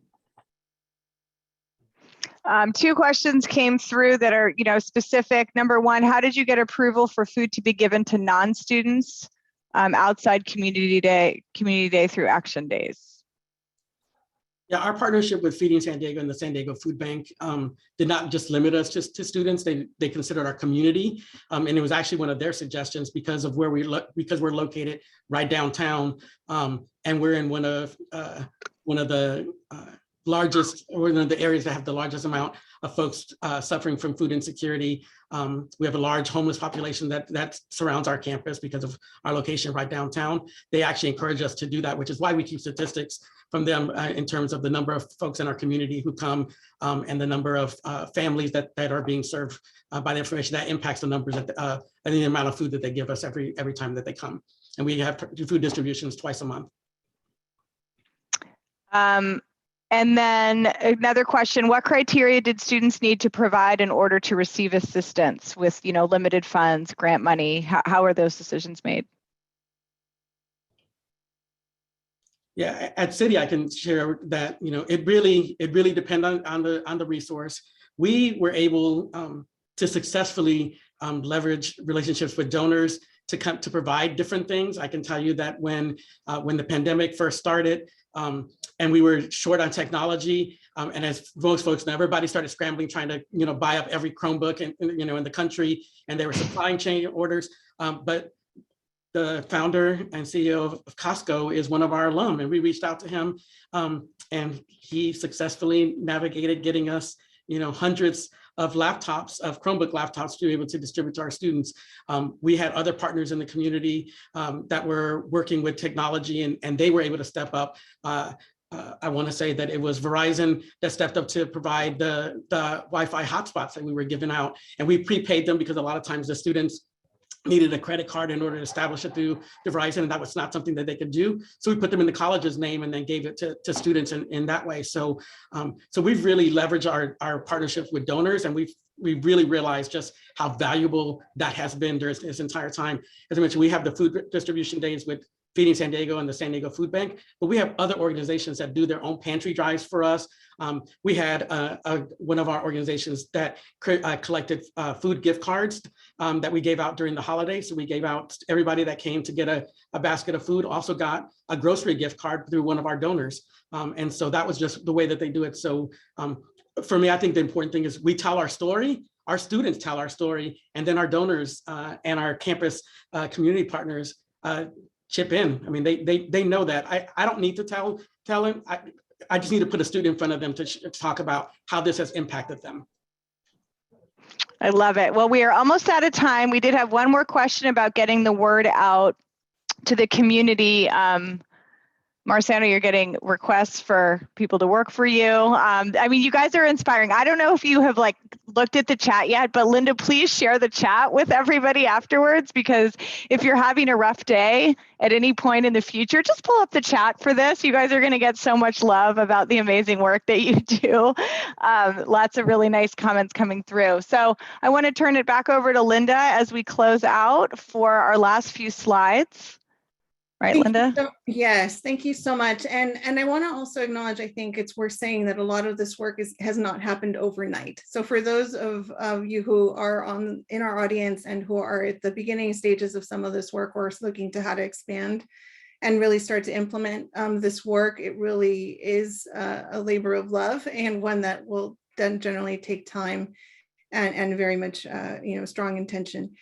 Two questions came through that are, specific. Number one, how did you get approval for food to be given to non-students outside community day through action days?
Yeah, our partnership with Feeding San Diego and the San Diego Food Bank did not just limit us to students. They considered our community, and it was actually one of their suggestions because of where because we're located right downtown, and we're in one of the largest, or one of the areas that have the largest amount of folks suffering from food insecurity. We have a large homeless population that surrounds our campus because of our location right downtown. They actually encourage us to do that, which is why we keep statistics from them in terms of the number of folks in our community who come and the number of families that are being served by the information that impacts the numbers and the amount of food that they give us every time that they come. And we have food distributions twice a month.
And then another question, what criteria did students need to provide in order to receive assistance with, limited funds, grant money? How are those decisions made?
Yeah, at City, I can share that, it really depends on the resource. We were able to successfully leverage relationships with donors to provide different things. I can tell you that when the pandemic first started, and we were short on technology, and as most folks know, everybody started scrambling, trying to buy up every Chromebook in the country, and there were supply chain orders. But the founder and CEO of Costco is one of our alum, and we reached out to him, and he successfully navigated getting us hundreds of laptops, of Chromebook laptops, to be able to distribute to our students. We had other partners in the community that were working with technology, and they were able to step up. I want to say that it was Verizon that stepped up to provide the Wi-Fi hotspots that we were giving out, and we prepaid them because a lot of times the students needed a credit card in order to establish it through Verizon, and that was not something that they could do. So we put them in the college's name and then gave it to students in that way. So we've really leveraged our partnerships with donors, and we really realized just how valuable that has been during this entire time. As I mentioned, we have the food distribution days with Feeding San Diego and the San Diego Food Bank, but we have other organizations that do their own pantry drives for us. We had one of our organizations that collected food gift cards that we gave out during the holidays. So we gave out, everybody that came to get a basket of food also got a grocery gift card through one of our donors. And so that was just the way that they do it. So for me, I think the important thing is we tell our story, our students tell our story, and then our donors and our campus community partners chip in. I mean, they know that. I don't need to tell them. I just need to put a student in front of them to talk about how this has impacted them.
I love it. Well, we are almost out of time. We did have one more question about getting the word out to the community. Marciano, you're getting requests for people to work for you. I mean, you guys are inspiring. I don't know if you have like looked at the chat yet, but Linda, please share the chat with everybody afterwards, because if you're having a rough day at any point in the future, just pull up the chat for this. You guys are going to get so much love about the amazing work that you do. Lots of really nice comments coming through. So I want to turn it back over to Linda as we close out for our last few slides. Right, Linda?
Yes, thank you so much. And I want to also acknowledge, I think it's worth saying that a lot of this work has not happened overnight. So for those of you who are in our audience and who are at the beginning stages of some of this work, or looking to how to expand and really start to implement this work, it really is a labor of love, and one that will then generally take time and very much strong intention.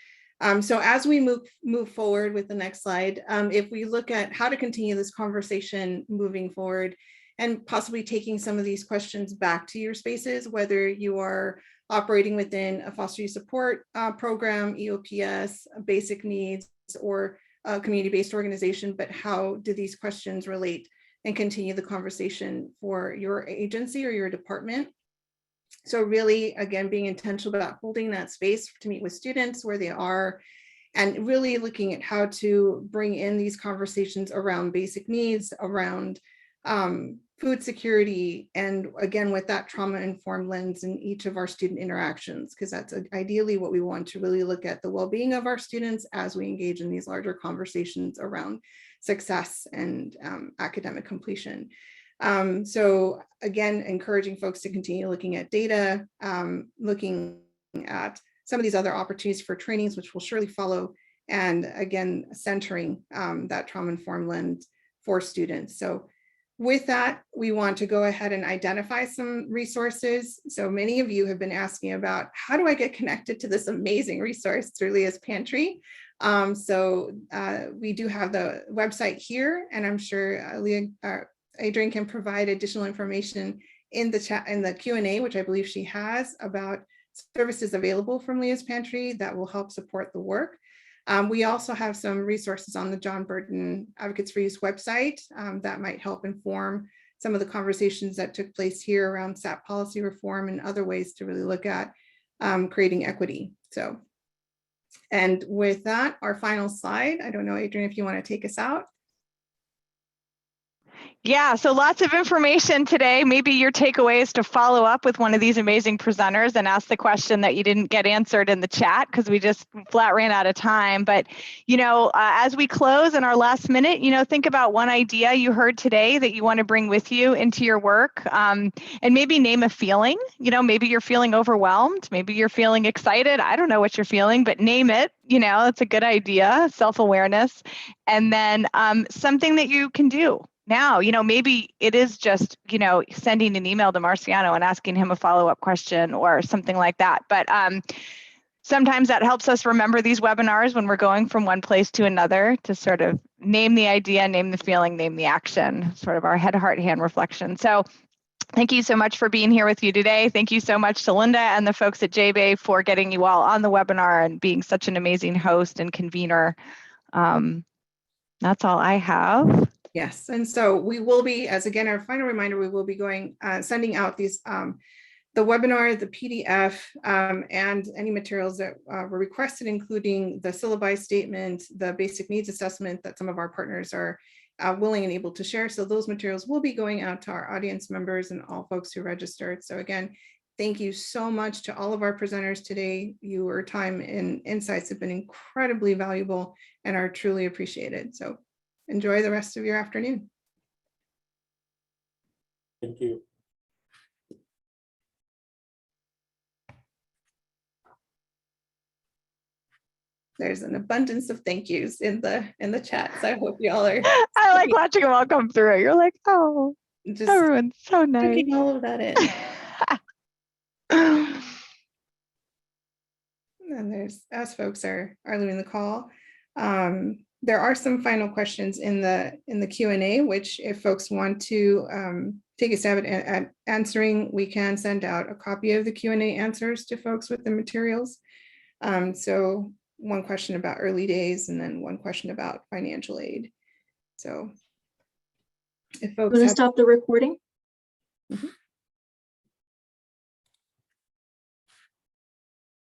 So as we move forward with the next slide, if we look at how to continue this conversation moving forward, and possibly taking some of these questions back to your spaces, whether you are operating within a foster youth support program, EOPS, basic needs, or a community-based organization, but how do these questions relate and continue the conversation for your agency or your department? So really, again, being intentional about holding that space to meet with students where they are, and really looking at how to bring in these conversations around basic needs, around food security, and again, with that trauma-informed lens in each of our student interactions, because that's ideally what we want to really look at, the well-being of our students as we engage in these larger conversations around success and academic completion. So again, encouraging folks to continue looking at data, looking at some of these other opportunities for trainings, which will surely follow, and again, centering that trauma-informed lens for students. So with that, we want to go ahead and identify some resources. So many of you have been asking about, how do I get connected to this amazing resource through Leah's Pantry? So we do have the website here, and I'm sure Adrienne can provide additional information in the chat, in the Q&A, which I believe she has, about services available from Leah's Pantry that will help support the work. We also have some resources on the John Burton Advocates for Youth website that might help inform some of the conversations that took place here around SAP policy reform and other ways to really look at creating equity. So, and with that, our final slide, I don't know, Adrienne, if you want to take us out.
Yeah, so lots of information today. Maybe your takeaway is to follow up with one of these amazing presenters and ask the question that you didn't get answered in the chat, because we just flat ran out of time. But, as we close in our last minute, think about one idea you heard today that you want to bring with you into your work, and maybe name a feeling. Maybe you're feeling overwhelmed. Maybe you're feeling excited. I don't know what you're feeling, but name it. That's a good idea, self-awareness. And then something that you can do now. Maybe it is just, sending an email to Marciano and asking him a follow-up question or something like that. But sometimes that helps us remember these webinars when we're going from one place to another, to sort of name the idea, name the feeling, name the action, sort of our head, heart, hand reflection. So thank you so much for being here with you today. Thank you so much to Linda and the folks at JBay for getting you all on the webinar and being such an amazing host and convener. That's all I have.
Yes, and so we will be, as again, our final reminder, we will be sending out these, the webinar, the PDF, and any materials that were requested, including the syllabi statement, the basic needs assessment that some of our partners are willing and able to share. So those materials will be going out to our audience members and all folks who registered. So again, thank you so much to all of our presenters today. Your time and insights have been incredibly valuable and are truly appreciated. So enjoy the rest of your afternoon.
Thank you.
There's an abundance of thank yous in the chat. So I hope you all are.
I like watching them all come through. You're like, oh,
Just
everyone's so nice.
taking all of that in. as folks are leaving the call. There are some final questions in the Q&A, which if folks want to take a stab at answering, we can send out a copy of the Q&A answers to folks with the materials. So one question about early days and then one question about financial aid. So if folks
I'm going to stop the recording.
Mhm.